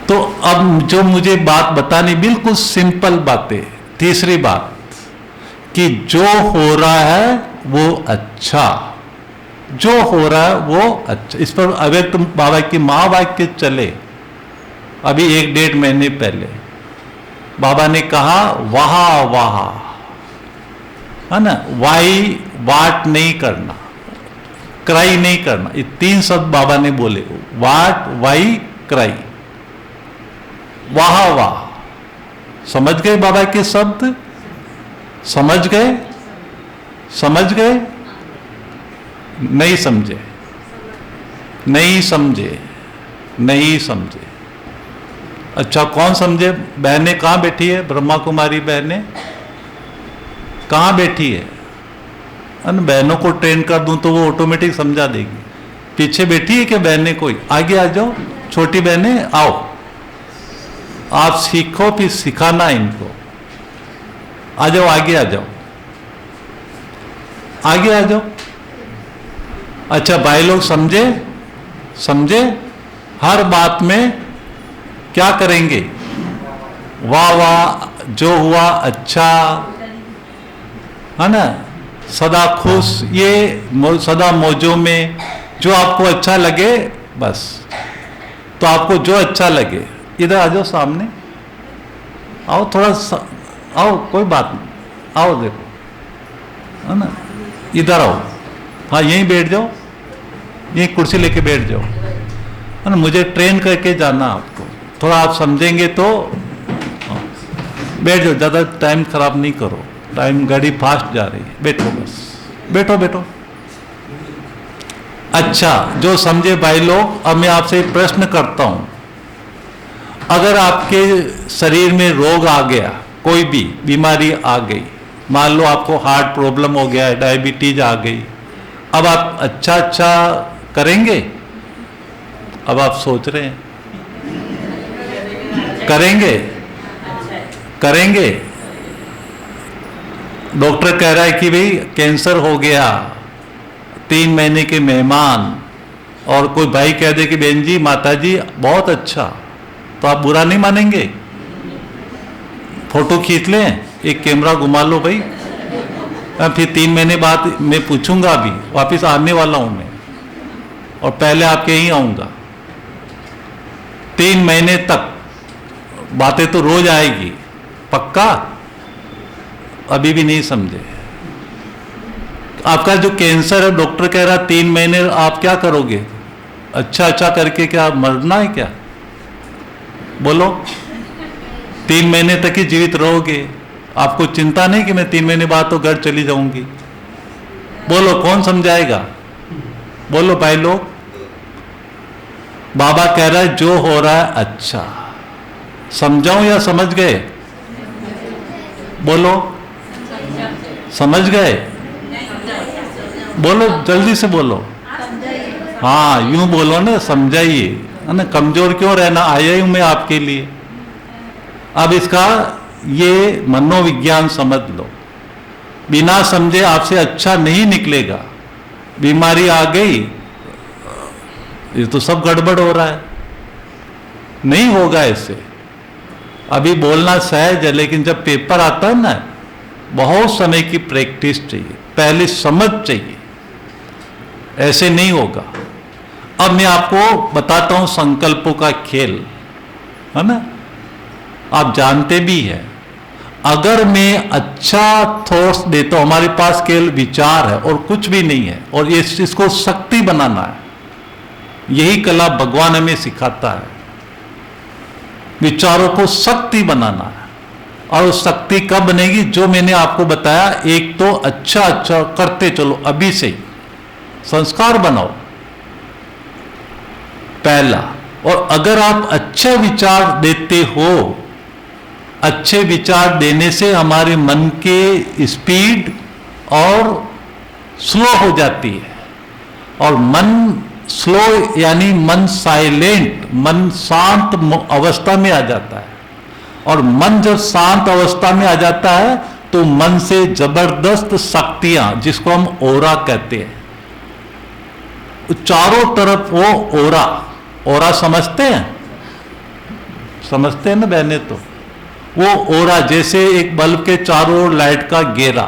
तो अब जो मुझे बात बतानी, बिल्कुल सिंपल बातें। तीसरी बात कि जो हो रहा है वो अच्छा, जो हो रहा है वो अच्छा। इस पर अव्यक्त बाबा की महावाक्य चले। अभी 1-1.5 महीने पहले बाबा ने कहा, वहा वहा, है ना, वाई वाट नहीं करना, क्राई नहीं करना। ये 3 शब्द बाबा ने बोले, वाट, वाई, क्राई, वाह वाह। समझ गए बाबा के शब्द? समझ गए? समझ गए? नहीं समझे? नहीं समझे? नहीं समझे? अच्छा, कौन समझे? बहनें कहाँ बैठी है? ब्रह्मा कुमारी बहनें कहाँ बैठी है? बहनों को ट्रेन कर दूं तो वो ऑटोमेटिक समझा देगी। पीछे बैठी है क्या बहनें? कोई आगे आ जाओ, छोटी बहनें आओ, आप सीखो, फिर सिखाना इनको। आ जाओ, आगे आ जाओ, आगे आ जाओ। अच्छा भाई लोग समझे? समझे? हर बात में क्या करेंगे? वाह वाह, जो हुआ अच्छा, है ना, सदा खुश, ये सदा मौजों में, जो आपको अच्छा लगे बस। तो आपको जो अच्छा लगे, इधर आ जाओ, सामने आओ, थोड़ा आओ, कोई बात नहीं, आओ, देखो, है ना, इधर आओ। हाँ, यहीं बैठ जाओ, यहीं कुर्सी लेके बैठ जाओ, है ना। मुझे ट्रेन करके जाना आपको, थोड़ा आप समझेंगे तो बैठ जाओ, ज़्यादा टाइम खराब नहीं करो, टाइम गाड़ी फास्ट जा रही है, बैठो बस, बैठो बैठो। अच्छा, जो समझे भाई लोग, अब मैं आपसे एक प्रश्न करता हूं। अगर आपके शरीर में रोग आ गया, कोई भी बीमारी आ गई, मान लो आपको हार्ट प्रॉब्लम हो गया है, डायबिटीज आ गई, अब आप अच्छा अच्छा करेंगे? अब आप सोच रहे हैं करेंगे? करेंगे? डॉक्टर कह रहा है कि भाई कैंसर हो गया, 3 महीने के मेहमान, और कोई भाई कह दे कि बहन जी माता जी बहुत अच्छा, तो आप बुरा नहीं मानेंगे? फोटो खींच लें, एक कैमरा घुमा लो भाई, फिर 3 महीने बाद मैं पूछूंगा, अभी वापस आने वाला हूं मैं, और पहले आपके यहीं आऊंगा। 3 महीने तक बातें तो रोज आएगी, पक्का? अभी भी नहीं समझे? आपका जो कैंसर है, डॉक्टर कह रहा 3 महीने आप क्या करोगे? अच्छा अच्छा करके क्या मरना है क्या? बोलो, 3 महीने तक ही जीवित रहोगे, आपको चिंता नहीं कि मैं 3 महीने बाद तो घर चली जाऊंगी? बोलो, कौन समझाएगा? बोलो भाई लोग। बाबा कह रहा है जो हो रहा है अच्छा, समझाऊं या समझ गए? बोलो, समझ गए? बोलो, जल्दी से बोलो। हाँ, यूं बोलो ना, समझाइए, है ना? कमजोर क्यों रहना, आया हूं मैं आपके लिए। अब इसका ये मनोविज्ञान समझ लो, बिना समझे आपसे अच्छा नहीं निकलेगा। बीमारी आ गई, ये तो सब गड़बड़ हो रहा है, नहीं होगा ऐसे। अभी बोलना सहज है, लेकिन जब पेपर आता है ना, बहुत समय की प्रैक्टिस चाहिए, पहले समझ चाहिए, ऐसे नहीं होगा। अब मैं आपको बताता हूं संकल्पों का खेल, है ना? आप जानते भी हैं, अगर मैं अच्छा थॉट्स देता हूं, हमारे पास केवल विचार है और कुछ भी नहीं है, और इसको शक्ति बनाना है, यही कला भगवान हमें सिखाता है। विचारों को शक्ति बनाना है, और शक्ति कब बनेगी? जो मैंने आपको बताया, एक तो अच्छा अच्छा करते चलो, अभी से ही संस्कार बनाओ, पहला। और अगर आप अच्छे विचार देते हो, अच्छे विचार देने से हमारे मन के स्पीड और स्लो हो जाती है, और मन स्लो यानी मन साइलेंट, मन शांत अवस्था में आ जाता है। और मन जब शांत अवस्था में आ जाता है तो मन से जबरदस्त शक्तियां, जिसको हम ओरा कहते हैं, चारों तरफ वो ओरा, ओरा समझते हैं? समझते हैं ना बहने? तो वो ओरा जैसे एक बल्ब के चारों ओर लाइट का घेरा,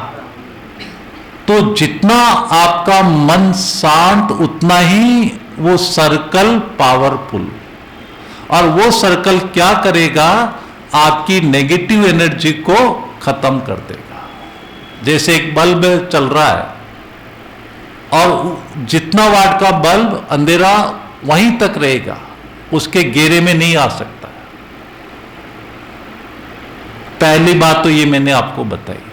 तो जितना आपका मन शांत उतना ही वो सर्कल पावरफुल। और वो सर्कल क्या करेगा? आपकी नेगेटिव एनर्जी को खत्म कर देगा। जैसे एक बल्ब चल रहा है, और जितना वाट का बल्ब, अंधेरा वहीं तक रहेगा, उसके घेरे में नहीं आ सकता। पहली बात तो ये मैंने आपको बताई।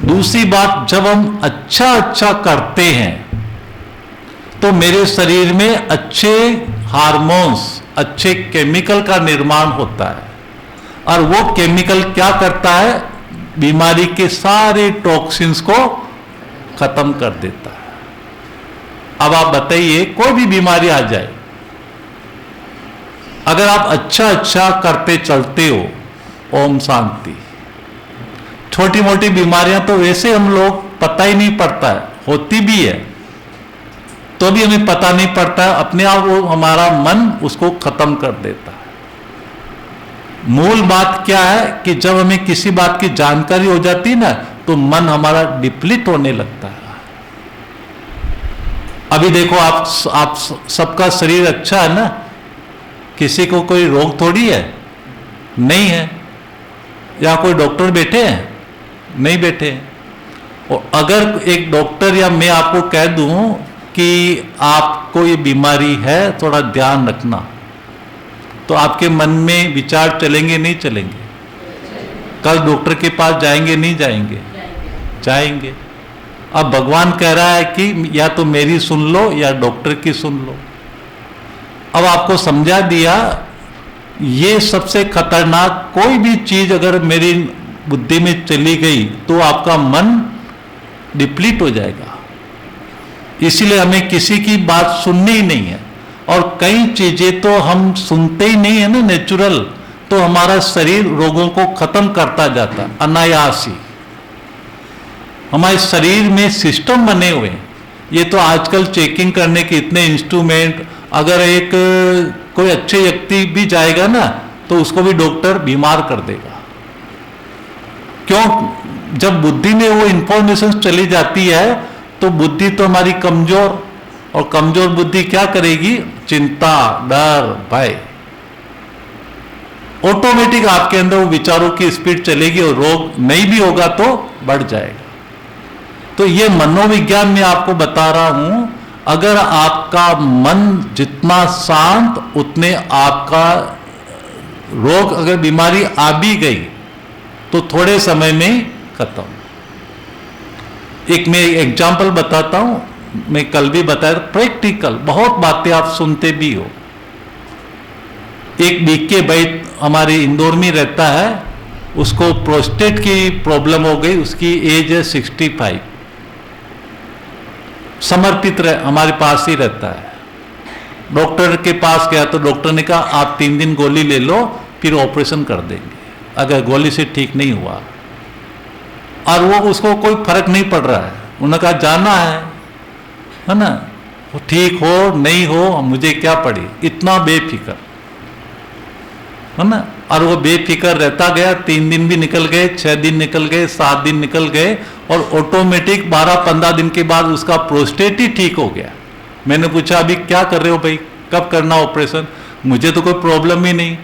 दूसरी बात, जब हम अच्छा अच्छा करते हैं तो मेरे शरीर में अच्छे हार्मोन्स, अच्छे केमिकल का निर्माण होता है, और वो केमिकल क्या करता है? बीमारी के सारे टॉक्सिन्स को खत्म कर देता है। अब आप बताइए, कोई भी बीमारी आ जाए, अगर आप अच्छा अच्छा करते चलते हो, ओम शांति, छोटी मोटी बीमारियां तो वैसे हम लोग पता ही नहीं पड़ता है, होती भी है तो भी हमें पता नहीं पड़ता है, अपने आप वो हमारा मन उसको खत्म कर देता है। मूल बात क्या है कि जब हमें किसी बात की जानकारी हो जाती है ना, तो मन हमारा डिप्लीट होने लगता है। अभी देखो, आप सबका शरीर अच्छा है ना, किसी को कोई रोग थोड़ी है, नहीं है। या कोई डॉक्टर बैठे हैं? नहीं बैठे हैं। और अगर एक डॉक्टर या मैं आपको कह दूं कि आपको ये बीमारी है, थोड़ा ध्यान रखना, तो आपके मन में विचार चलेंगे नहीं चलेंगे? कल डॉक्टर के पास जाएंगे नहीं जाएंगे? जाएंगे। अब भगवान कह रहा है कि या तो मेरी सुन लो या डॉक्टर की सुन लो। अब आपको समझा दिया, ये सबसे खतरनाक, कोई भी चीज अगर मेरी बुद्धि में चली गई तो आपका मन डिप्लीट हो जाएगा। इसीलिए हमें किसी की बात सुननी ही नहीं है। और कई चीजें तो हम सुनते ही नहीं है ना नेचुरल, तो हमारा शरीर रोगों को खत्म करता जाता अनायास ही। हमारे शरीर में सिस्टम बने हुए हैं। ये तो आजकल चेकिंग करने के इतने इंस्ट्रूमेंट, अगर एक कोई अच्छे व्यक्ति भी जाएगा ना तो उसको भी डॉक्टर बीमार कर देगा। क्यों? जब बुद्धि में वो इंफॉर्मेशन चली जाती है तो बुद्धि तो हमारी कमजोर, और कमजोर बुद्धि क्या करेगी? चिंता, डर, भय। ऑटोमेटिक आपके अंदर वो विचारों की स्पीड चलेगी और रोग नहीं भी होगा तो बढ़ जाएगा। तो ये मनोविज्ञान में आपको बता रहा हूं, अगर आपका मन जितना शांत, उतने आपका रोग, अगर बीमारी आ भी गई तो थोड़े समय में खत्म। एक मैं एग्जाम्पल बताता हूं, मैं कल भी बताया, प्रैक्टिकल, बहुत बातें आप सुनते भी हो। एक बीके भाई हमारे इंदौर में रहता है, उसको प्रोस्टेट की प्रॉब्लम हो गई, उसकी एज है 65। समर्पित हमारे पास ही रहता है। डॉक्टर के पास गया तो डॉक्टर ने कहा आप 3 दिन गोली ले लो, फिर ऑपरेशन कर देंगे अगर गोली से ठीक नहीं हुआ। और वो उसको कोई फर्क नहीं पड़ रहा है। उन्होंने कहा जाना है ना, वो ठीक हो नहीं हो मुझे क्या पड़ी, इतना बेफिक्र, है ना। और वो बेफिक्र रहता गया। 3 दिन भी निकल गए, 6 दिन निकल गए, 7 दिन निकल गए, और ऑटोमेटिक 12-15 दिन के बाद उसका प्रोस्टेट ही ठीक हो गया। मैंने पूछा अभी क्या कर रहे हो भाई, कब करना ऑपरेशन? मुझे तो कोई प्रॉब्लम ही नहीं।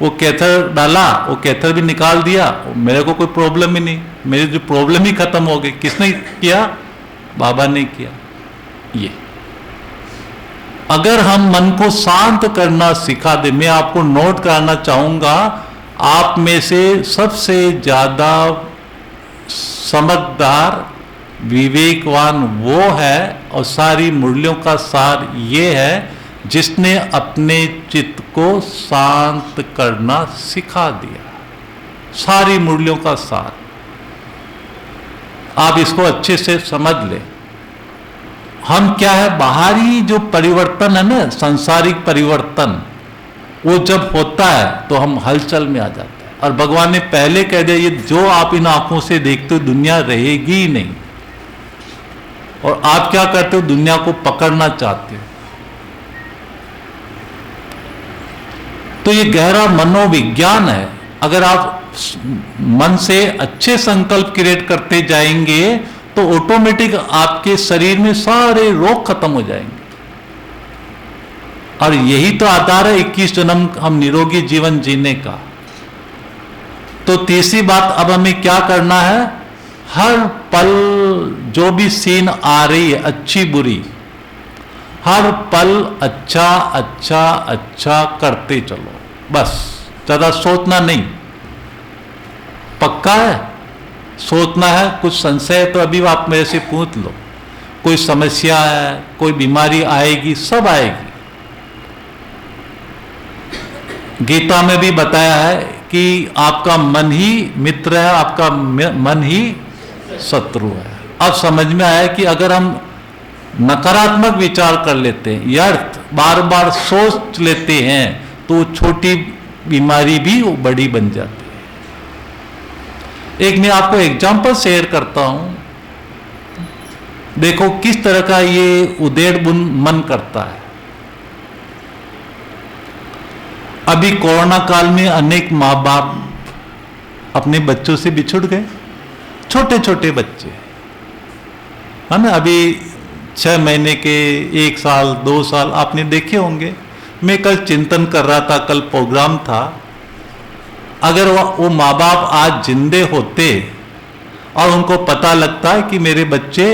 वो कैथर डाला, वो कैथर भी निकाल दिया, मेरे को कोई प्रॉब्लम ही नहीं, मेरी जो प्रॉब्लम ही खत्म हो गई। किसने किया? बाबा ने किया। ये अगर हम मन को शांत करना सिखा दे, मैं आपको नोट कराना चाहूंगा, आप में से सबसे ज्यादा समझदार विवेकवान वो है, और सारी मुरलियों का सार ये है, जिसने अपने चित्त को शांत करना सिखा दिया। सारी मुरलियों का सार आप इसको अच्छे से समझ ले। हम क्या है, बाहरी जो परिवर्तन है ना, सांसारिक परिवर्तन, वो जब होता है तो हम हलचल में आ जाते हैं। और भगवान ने पहले कह दिया, ये जो आप इन आंखों से देखते हो दुनिया रहेगी ही नहीं। और आप क्या करते हो? दुनिया को पकड़ना चाहते हो। तो ये गहरा मनोविज्ञान है। अगर आप मन से अच्छे संकल्प क्रिएट करते जाएंगे तो ऑटोमेटिक आपके शरीर में सारे रोग खत्म हो जाएंगे। और यही तो आधार है 21 जन्म हम निरोगी जीवन जीने का। तो तीसरी बात, अब हमें क्या करना है? हर पल जो भी सीन आ रही है, अच्छी बुरी, हर पल अच्छा अच्छा अच्छा करते चलो, बस ज्यादा सोचना नहीं। पक्का है? सोचना है, कुछ संशय है तो अभी आप मेरे से पूछ लो। कोई समस्या है, कोई बीमारी आएगी, सब आएगी। गीता में भी बताया है कि आपका मन ही मित्र है, आपका मन ही शत्रु है। अब समझ में आया कि अगर हम नकारात्मक विचार कर लेते हैं, व्यर्थ बार बार सोच लेते हैं, तो छोटी बीमारी भी वो बड़ी बन जाती है। एक मैं आपको एग्जाम्पल शेयर करता हूं, देखो किस तरह का ये उदेड़ मन करता है। अभी कोरोना काल में अनेक माँ बाप अपने बच्चों से बिछुड़ गए, छोटे छोटे बच्चे, है ना। अभी 6 महीने के, 1 साल, 2 साल आपने देखे होंगे। मैं कल चिंतन कर रहा था, कल प्रोग्राम था। अगर वो माँ बाप आज जिंदे होते और उनको पता लगता है कि मेरे बच्चे,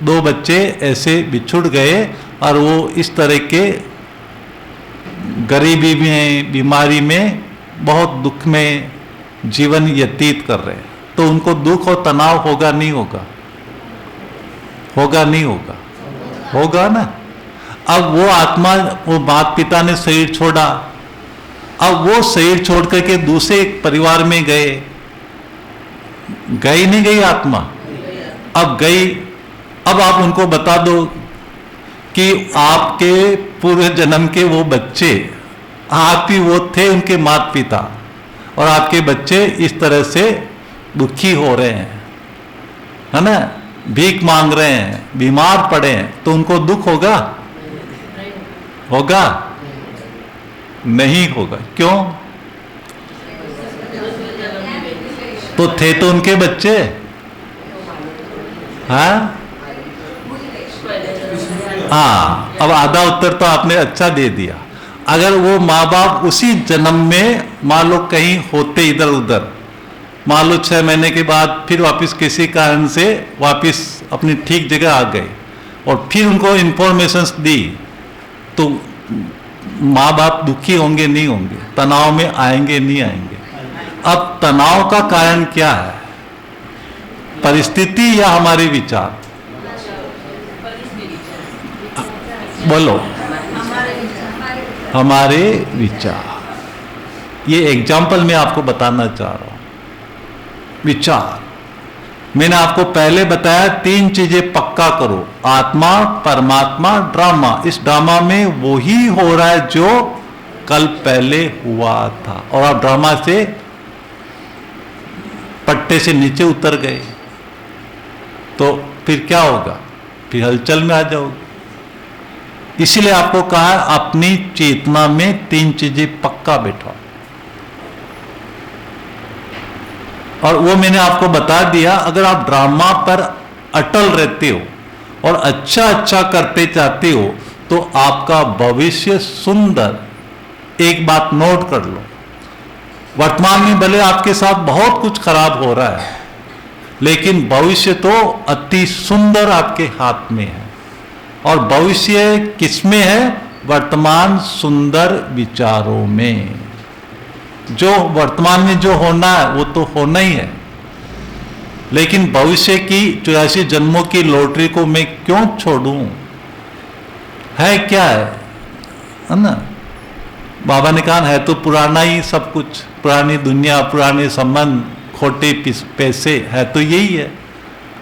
2 बच्चे ऐसे बिछुड़ गए और वो इस तरह के गरीबी में, बीमारी में, बहुत दुख में जीवन व्यतीत कर रहे हैं, तो उनको दुख और तनाव होगा नहीं होगा? होगा नहीं होगा? होगा ना। अब वो आत्मा, वो माता पिता ने शरीर छोड़ा, अब वो शरीर छोड़ करके दूसरे एक परिवार में गए, गई नहीं गई आत्मा? अब गई। अब आप उनको बता दो कि आपके पूर्व जन्म के वो बच्चे, आप ही वो थे उनके माता पिता, और आपके बच्चे इस तरह से दुखी हो रहे हैं, है ना, भीख मांग रहे हैं, बीमार पड़े हैं, तो उनको दुख होगा? होगा? नहीं होगा। क्यों? तो थे तो उनके बच्चे, हाँ। अब आधा उत्तर तो आपने अच्छा दे दिया। अगर वो माँ बाप उसी जन्म में मान लो कहीं होते इधर उधर, मान लो 6 महीने के बाद फिर वापस किसी कारण से वापस अपनी ठीक जगह आ गए और फिर उनको इंफॉर्मेशंस दी, तो माँ बाप दुखी होंगे नहीं होंगे? तनाव में आएंगे नहीं आएंगे? अब तनाव का कारण क्या है? परिस्थिति या हमारे विचार? बोलो। हमारे विचार। ये एग्जाम्पल मैं आपको बताना चाह रहा हूं। विचार, मैंने आपको पहले बताया 3 चीजें पक्का करो, आत्मा, परमात्मा, ड्रामा। इस ड्रामा में वो ही हो रहा है जो कल पहले हुआ था, और आप ड्रामा से पट्टे से नीचे उतर गए, तो फिर क्या होगा? फिर हलचल में आ जाओगे। इसीलिए आपको कहा अपनी चेतना में 3 चीजें पक्का बैठाओ, और वो मैंने आपको बता दिया। अगर आप ड्रामा पर अटल रहते हो और अच्छा अच्छा करते चाहते हो, तो आपका भविष्य सुंदर। एक बात नोट कर लो, वर्तमान में भले आपके साथ बहुत कुछ खराब हो रहा है, लेकिन भविष्य तो अति सुंदर आपके हाथ में है। और भविष्य किसमें है? वर्तमान सुंदर विचारों में। जो वर्तमान में जो होना है वो तो होना ही है, लेकिन भविष्य की 84 जन्मों की लॉटरी को मैं क्यों छोड़ूं? है क्या है ना? बाबा ने कहा है तो पुराना ही सब कुछ, पुरानी दुनिया, पुराने संबंध, खोटे पैसे, है तो यही है।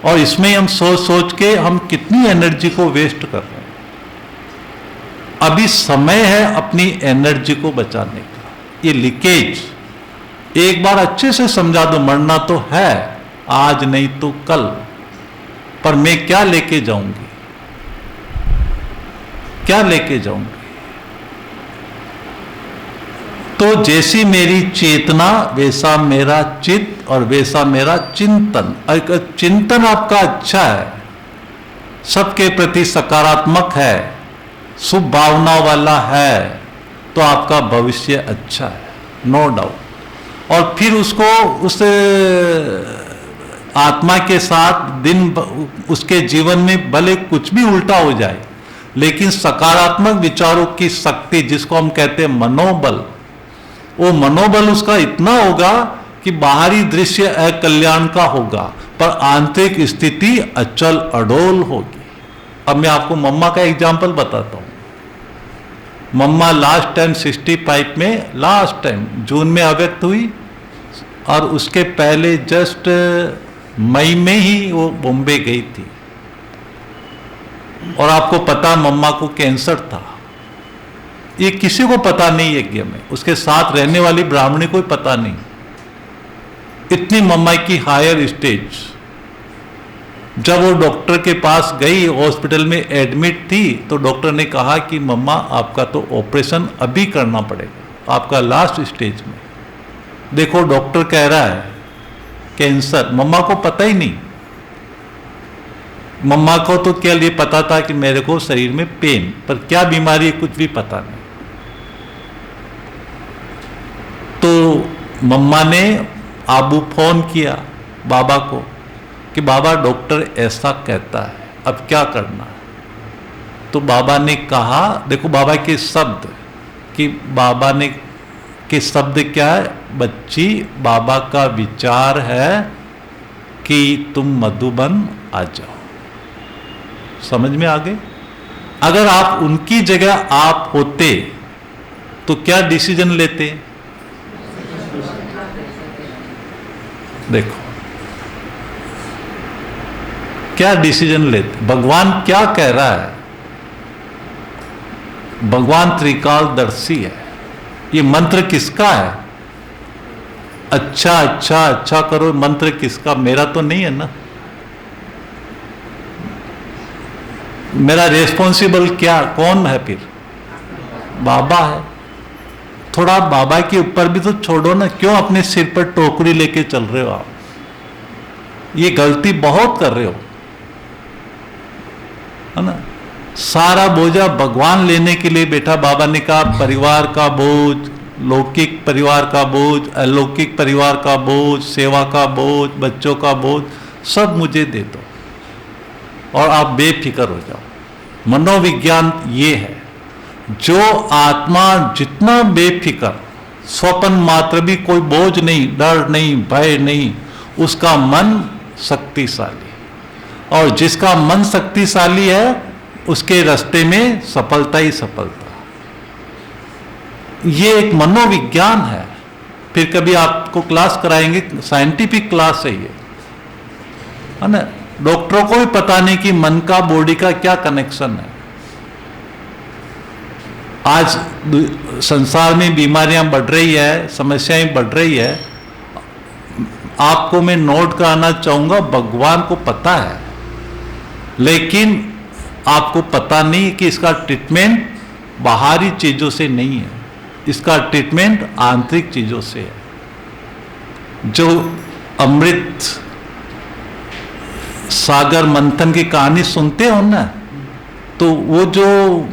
और इसमें हम सोच सोच के हम कितनी एनर्जी को वेस्ट कर रहे हैं। अभी समय है अपनी एनर्जी को बचाने का। ये लीकेज एक बार अच्छे से समझा दो, मरना तो है, आज नहीं तो कल, पर मैं क्या लेके जाऊंगी? क्या लेके जाऊंगी? तो जैसी मेरी चेतना वैसा मेरा चित्त और वैसा मेरा चिंतन। अगर चिंतन आपका अच्छा है, सबके प्रति सकारात्मक है, शुभ भावना वाला है, तो आपका भविष्य अच्छा है, नो डाउट। और फिर उसको उस आत्मा के साथ दिन उसके जीवन में भले कुछ भी उल्टा हो जाए, लेकिन सकारात्मक विचारों की शक्ति, जिसको हम कहते हैं मनोबल, वो मनोबल उसका इतना होगा कि बाहरी दृश्य अकल्याण का होगा, पर आंतरिक स्थिति अचल अडोल होगी। अब मैं आपको मम्मा का एग्जाम्पल बताता हूं। मम्मा लास्ट टाइम 65 में, लास्ट टाइम जून में अव्यक्त हुई, और उसके पहले जस्ट मई में ही वो बॉम्बे गई थी। और आपको पता मम्मा को कैंसर था, ये किसी को पता नहीं यज्ञ में, उसके साथ रहने वाली ब्राह्मणी को पता नहीं। इतनी मम्मा की हायर स्टेज। जब वो डॉक्टर के पास गई, हॉस्पिटल में एडमिट थी, तो डॉक्टर ने कहा कि मम्मा आपका तो ऑपरेशन अभी करना पड़ेगा, आपका लास्ट स्टेज में। देखो डॉक्टर कह रहा है कैंसर, मम्मा को पता ही नहीं। मम्मा को तो केवल ये पता था कि मेरे को शरीर में पेन, पर क्या बीमारी है कुछ भी पता नहीं। तो मम्मा ने आबू फोन किया बाबा को कि बाबा डॉक्टर ऐसा कहता है, अब क्या करना है? तो बाबा ने कहा, देखो बाबा के शब्द, कि बाबा ने कि शब्द क्या है? बच्ची, बाबा का विचार है कि तुम मधुबन आ जाओ। समझ में आ गए? अगर आप उनकी जगह आप होते तो क्या डिसीजन लेते? देखो क्या डिसीजन लेते। भगवान क्या कह रहा है? भगवान त्रिकालदर्शी है। ये मंत्र किसका है? अच्छा अच्छा अच्छा करो, मंत्र किसका? मेरा तो नहीं है ना। मेरा रेस्पॉन्सिबल क्या कौन है फिर? बाबा है। थोड़ा बाबा के ऊपर भी तो छोड़ो ना। क्यों अपने सिर पर टोकरी लेके चल रहे हो आप? ये गलती बहुत कर रहे हो, है ना। सारा बोझा भगवान लेने के लिए बैठा। बाबा ने कहा परिवार का बोझ, लौकिक परिवार का बोझ, अलौकिक परिवार का बोझ, सेवा का बोझ, बच्चों का बोझ, सब मुझे दे दो और आप बेफिक्र हो जाओ। मनोविज्ञान ये है, जो आत्मा जितना बेफिक्र, स्वपन मात्र भी कोई बोझ नहीं, डर नहीं, भय नहीं, उसका मन शक्तिशाली। और जिसका मन शक्तिशाली है उसके रास्ते में सफलता ही सफलता। ये एक मनोविज्ञान है। फिर कभी आपको क्लास कराएंगे, साइंटिफिक क्लास है ये, है ना। डॉक्टरों को भी पता नहीं कि मन का बॉडी का क्या कनेक्शन है। आज संसार में बीमारियां बढ़ रही है, समस्याएं बढ़ रही है। आपको मैं नोट कराना चाहूंगा, भगवान को पता है, लेकिन आपको पता नहीं कि इसका ट्रीटमेंट बाहरी चीजों से नहीं है, इसका ट्रीटमेंट आंतरिक चीजों से है। जो अमृत सागर मंथन की कहानी सुनते हो ना, तो वो जो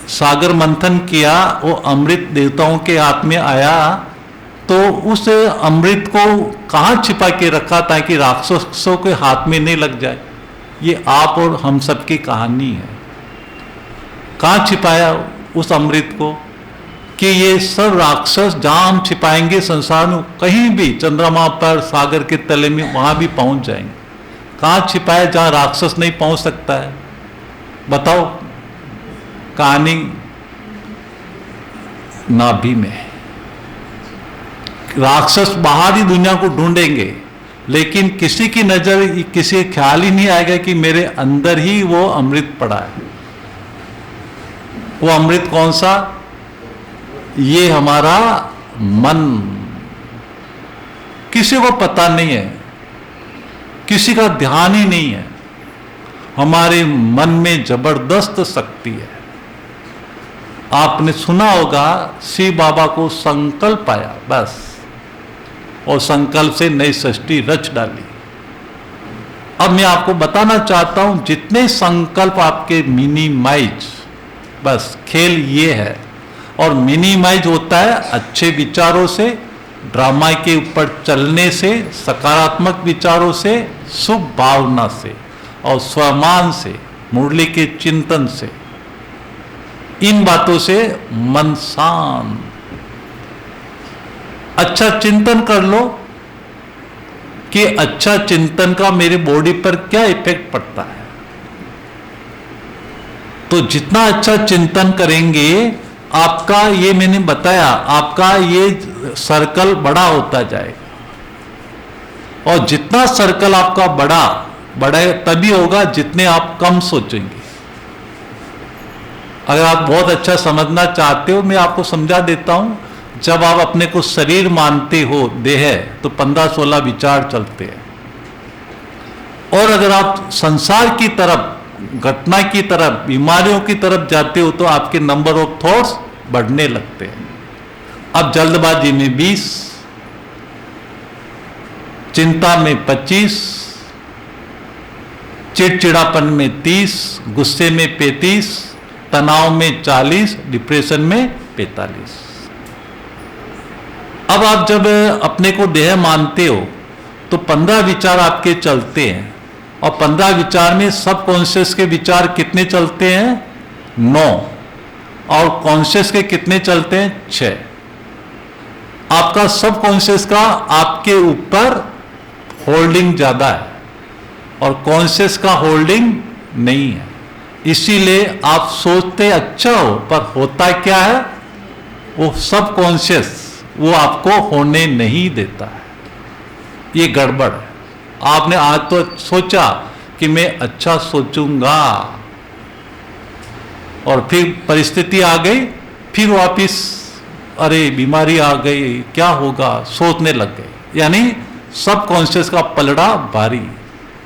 सागर मंथन किया, वो अमृत देवताओं के हाथ में आया, तो उस अमृत को कहाँ छिपा के रखा ताकि राक्षसों के हाथ में नहीं लग जाए। ये आप और हम सब की कहानी है। कहाँ छिपाया उस अमृत को कि ये सब राक्षस जहाँ हम छिपाएंगे संसार में, कहीं भी चंद्रमा पर, सागर के तले में, वहाँ भी पहुँच जाएंगे। कहाँ छिपाया जहाँ राक्षस नहीं पहुँच सकता है? बताओ। कहानी नाभि में है। राक्षस बाहरी दुनिया को ढूंढेंगे, लेकिन किसी की नजर, किसी ख्याल ही नहीं आएगा कि मेरे अंदर ही वो अमृत पड़ा है। वो अमृत कौन सा? ये हमारा मन। किसी को पता नहीं है, किसी का ध्यान ही नहीं है। हमारे मन में जबरदस्त शक्ति है। आपने सुना होगा, शिव बाबा को संकल्प आया बस, और संकल्प से नई सृष्टि रच डाली। अब मैं आपको बताना चाहता हूं, जितने संकल्प आपके मिनिमाइज, बस खेल ये है। और मिनिमाइज होता है अच्छे विचारों से, ड्रामा के ऊपर चलने से, सकारात्मक विचारों से, शुभ भावना से और स्वमान से, मुरली के चिंतन से। इन बातों से मन शांत। अच्छा चिंतन कर लो कि अच्छा चिंतन का मेरे बॉडी पर क्या इफेक्ट पड़ता है। तो जितना अच्छा चिंतन करेंगे, आपका, ये मैंने बताया, आपका ये सर्कल बड़ा होता जाएगा। और जितना सर्कल आपका बड़ा तभी होगा जितने आप कम सोचेंगे। अगर आप बहुत अच्छा समझना चाहते हो, मैं आपको समझा देता हूं। जब आप अपने को शरीर मानते हो, देह, तो 15-16 विचार चलते हैं। और अगर आप संसार की तरफ, घटना की तरफ, बीमारियों की तरफ जाते हो, तो आपके नंबर ऑफ थॉट्स बढ़ने लगते हैं। अब जल्दबाजी में 20, चिंता में 25, चिड़चिड़ापन में 30, गुस्से में 35, तनाव में 40, डिप्रेशन में 45। अब आप जब अपने को देह मानते हो, तो 15 विचार आपके चलते हैं। और 15 विचार में सब कॉन्शियस के विचार कितने चलते हैं? 9। और कॉन्शियस के कितने चलते हैं? 6। आपका सबकॉन्शियस का आपके ऊपर होल्डिंग ज्यादा है और कॉन्शियस का होल्डिंग नहीं है। इसीलिए आप सोचते अच्छा हो, पर होता क्या है, वो सबकॉन्शियस वो आपको होने नहीं देता है। ये गड़बड़ है। आपने आज तो सोचा कि मैं अच्छा सोचूंगा, और फिर परिस्थिति आ गई, फिर वापिस अरे बीमारी आ गई, क्या होगा, सोचने लग गए। यानी सबकॉन्शियस का पलड़ा भारी,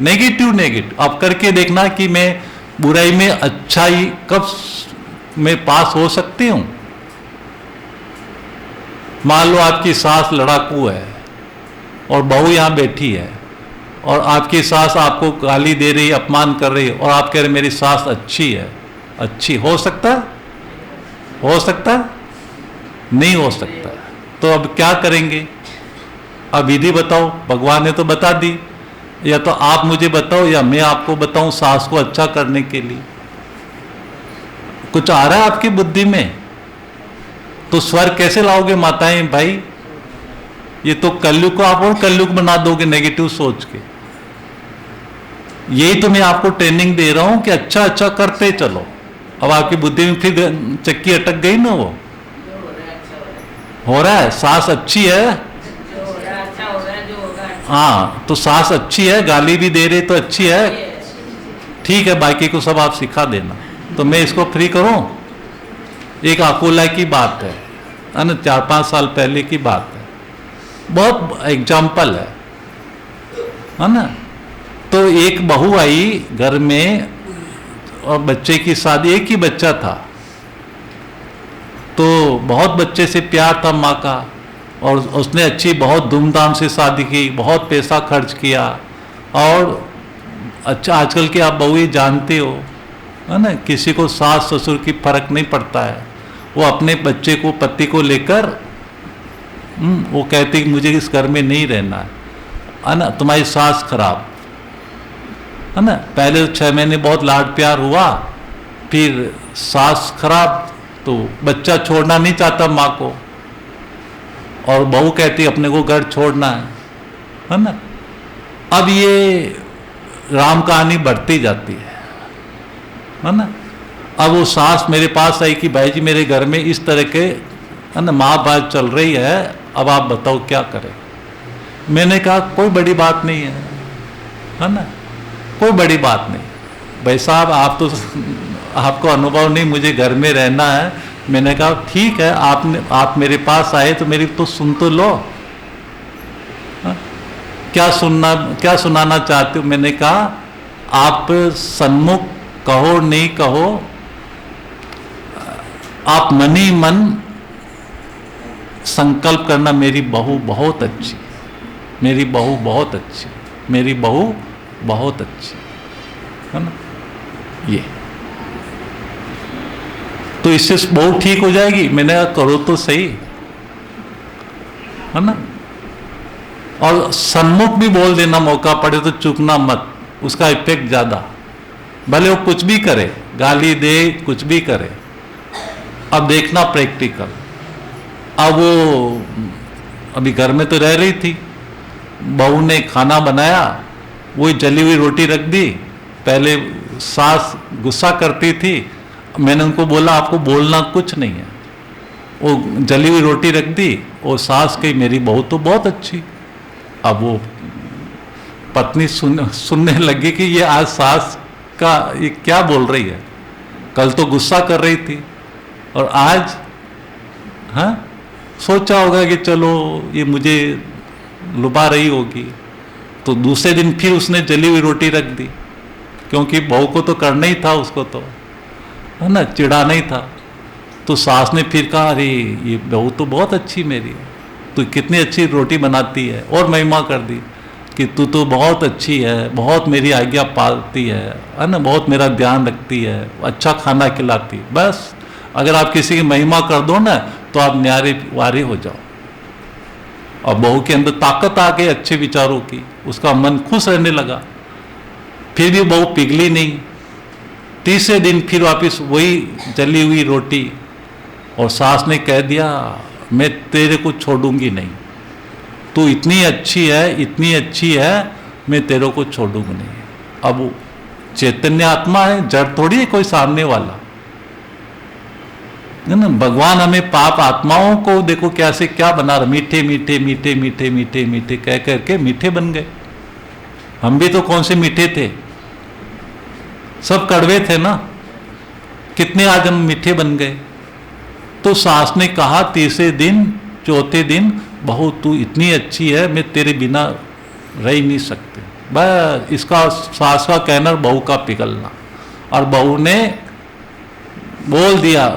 नेगेटिव। आप करके देखना कि मैं बुराई में अच्छाई कब मैं पास हो सकती हूं। मान लो आपकी सास लड़ाकू है और बहू यहां बैठी है, और आपकी सास आपको गाली दे रही, अपमान कर रही है, और आप कह रहे मेरी सास अच्छी है। अच्छी हो सकता है? हो सकता है? नहीं हो सकता। तो अब क्या करेंगे? अब विधि बताओ, भगवान ने तो बता दी, या तो आप मुझे बताओ या मैं आपको बताऊं सास को अच्छा करने के लिए। कुछ आ रहा है आपकी बुद्धि में? तो स्वर्ग कैसे लाओगे माताएं भाई? ये तो कलयुग को आप और कलयुग बना दोगे नेगेटिव सोच के। यही तो मैं आपको ट्रेनिंग दे रहा हूं कि अच्छा अच्छा करते चलो। अब आपकी बुद्धि में फिर चक्की अटक गई ना, वो हो रहा है। सास अच्छी है, हाँ, तो सास अच्छी है, गाली भी दे रहे तो अच्छी है, ठीक है, बाकी को सब आप सिखा देना। तो मैं इसको फ्री करूं? एक अकोला की बात है ना, 4-5 साल पहले की बात है, बहुत एग्जाम्पल है ना। तो एक बहू आई घर में और बच्चे की शादी, एक ही बच्चा था, तो बहुत बच्चे से प्यार था माँ का, और उसने अच्छी बहुत धूमधाम से शादी की, बहुत पैसा खर्च किया। और अच्छा, आजकल के आप बहू जानते हो है ना, किसी को सास ससुर की फर्क नहीं पड़ता है। वो अपने बच्चे को, पति को लेकर वो कहती मुझे इस घर में नहीं रहना है ना, तुम्हारी सास खराब है ना। पहले 6 महीने बहुत लाड प्यार हुआ, फिर सास खराब, तो बच्चा छोड़ना नहीं चाहता माँ को, और बहू कहती अपने को घर छोड़ना है ना। अब ये राम कहानी बढ़ती जाती है ना। अब वो सास मेरे पास आई कि भाई जी मेरे घर में इस तरह के है ना महाभारत चल रही है, अब आप बताओ क्या करें। मैंने कहा कोई बड़ी बात नहीं है ना, कोई बड़ी बात नहीं भाई साहब, आप तो आपको अनुभव नहीं, मुझे घर में रहना है। मैंने कहा ठीक है, आप मेरे पास आए तो मेरी तो सुन तो लो, हा? क्या सुनाना चाहते हो? मैंने कहा आप सन्मुख कहो नहीं कहो, आप मन ही मन संकल्प करना, मेरी बहू बहुत अच्छी, मेरी बहू बहुत अच्छी, मेरी बहू बहुत अच्छी है ना। ये तो इससे बहुत ठीक हो जाएगी। मैंने कहा करो तो सही है ना। और सन्मुख भी बोल देना, मौका पड़े तो चूकना मत, उसका इफेक्ट ज्यादा। भले वो कुछ भी करे, गाली दे, कुछ भी करे। अब देखना प्रैक्टिकल। अब वो अभी घर में तो रह रही थी, बहू ने खाना बनाया, वही जली हुई रोटी रख दी। पहले सास गुस्सा करती थी, मैंने उनको बोला आपको बोलना कुछ नहीं है, वो जली हुई रोटी रख दी। और सास कही मेरी बहू तो बहुत अच्छी। अब वो पत्नी सुनने लगी कि ये आज सास का ये क्या बोल रही है, कल तो गुस्सा कर रही थी और आज हाँ सोचा होगा कि चलो ये मुझे लुभा रही होगी। तो दूसरे दिन फिर उसने जली हुई रोटी रख दी, क्योंकि बहू को तो करना ही था, उसको तो है ना चिढ़ाना ही था। तो सास ने फिर कहा अरे ये बहू तो बहुत अच्छी मेरी है, तू कितनी अच्छी रोटी बनाती है, और महिमा कर दी कि तू तो बहुत अच्छी है, बहुत मेरी आज्ञा पालती है ना, बहुत मेरा ध्यान रखती है, अच्छा खाना खिलाती है। बस अगर आप किसी की महिमा कर दो ना तो आप न्यारे वारे हो जाओ। और बहू के अंदर ताकत आ गई अच्छे विचारों की, उसका मन खुश रहने लगा। फिर भी बहू पिघली नहीं। तीसरे दिन फिर वापस वही जली हुई रोटी, और सास ने कह दिया मैं तेरे को छोड़ूंगी नहीं, तू इतनी अच्छी है, इतनी अच्छी है, मैं तेरे को छोड़ूंगी नहीं। अब वो चैतन्य आत्मा है, जड़ थोड़ी है कोई सामने वाला, है ना। भगवान हमें पाप आत्माओं को देखो कैसे क्या बना रहा, मीठे मीठे मीठे मीठे मीठे मीठे कह करके मीठे बन गए। हम भी तो कौन से मीठे थे, सब कड़वे थे ना, कितने आज हम मीठे बन गए। तो सास ने कहा तीसरे दिन चौथे दिन, बहू तू इतनी अच्छी है, मैं तेरे बिना रह ही नहीं सकती। बस इसका सास का कहना, बहू का पिघलना। और बहू ने बोल दिया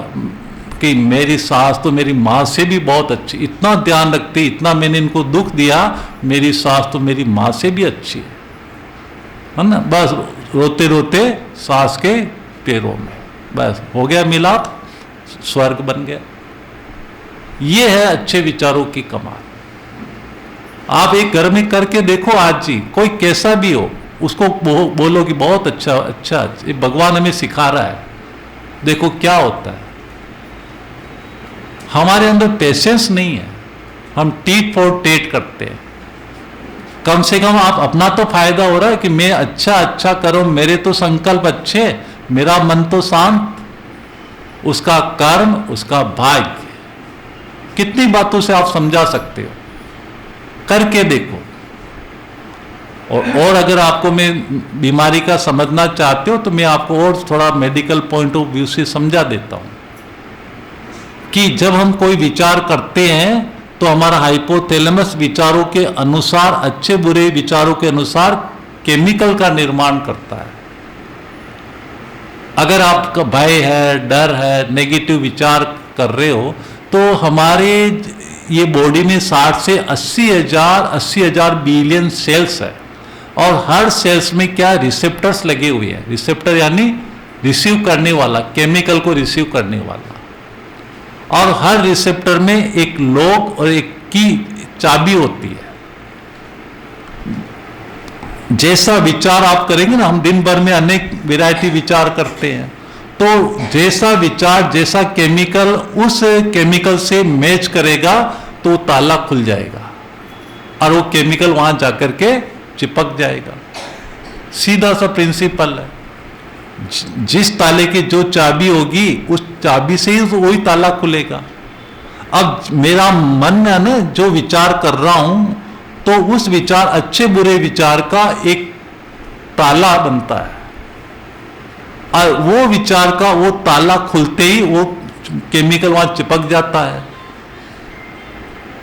कि मेरी सास तो मेरी माँ से भी बहुत अच्छी, इतना ध्यान रखती, इतना मैंने इनको दुख दिया, मेरी सास तो मेरी माँ से भी अच्छी है ना। बस रोते रोते सास के पैरों में, बस हो गया मिलाप, स्वर्ग बन गया। ये है अच्छे विचारों की कमाल। आप एक घर में करके देखो, आज ही कोई कैसा भी हो, उसको बोलो कि बहुत अच्छा अच्छा, ये भगवान हमें सिखा रहा है, देखो क्या होता है। हमारे अंदर पेशेंस नहीं है, हम टीट फॉर टेट करते हैं। कम से कम आप अपना तो फायदा हो रहा है कि मैं अच्छा अच्छा करूं, मेरे तो संकल्प अच्छे, मेरा मन तो शांत, उसका कर्म उसका भाग्य। कितनी बातों से आप समझा सकते हो, करके देखो। और अगर आपको मैं बीमारी का समझना चाहते हो तो मैं आपको और थोड़ा मेडिकल पॉइंट ऑफ व्यू से समझा देता हूं कि जब हम कोई विचार करते हैं तो हमारा हाइपोथैलेमस विचारों के अनुसार, अच्छे बुरे विचारों के अनुसार केमिकल का निर्माण करता है। अगर आपका भय है, डर है, नेगेटिव विचार कर रहे हो, तो हमारे ये बॉडी में 60 से 80,000 बिलियन सेल्स है, और हर सेल्स में क्या रिसेप्टर्स लगे हुए हैं। रिसेप्टर यानी रिसीव करने वाला, केमिकल को रिसीव करने वाला। और हर रिसेप्टर में एक लॉक और एक की चाबी होती है। जैसा विचार आप करेंगे ना, हम दिन भर में अनेक वैरायटी विचार करते हैं, तो जैसा विचार, जैसा केमिकल उस केमिकल से मैच करेगा तो ताला खुल जाएगा और वो केमिकल वहां जाकर के चिपक जाएगा। सीधा सा प्रिंसिपल है। जिस ताले की जो चाबी होगी उस चाबी से ही वही ताला खुलेगा। अब मेरा मन है ना, जो विचार कर रहा हूं, तो उस विचार, अच्छे बुरे विचार का एक ताला बनता है, और वो विचार का वो ताला खुलते ही वो केमिकल वहां चिपक जाता है।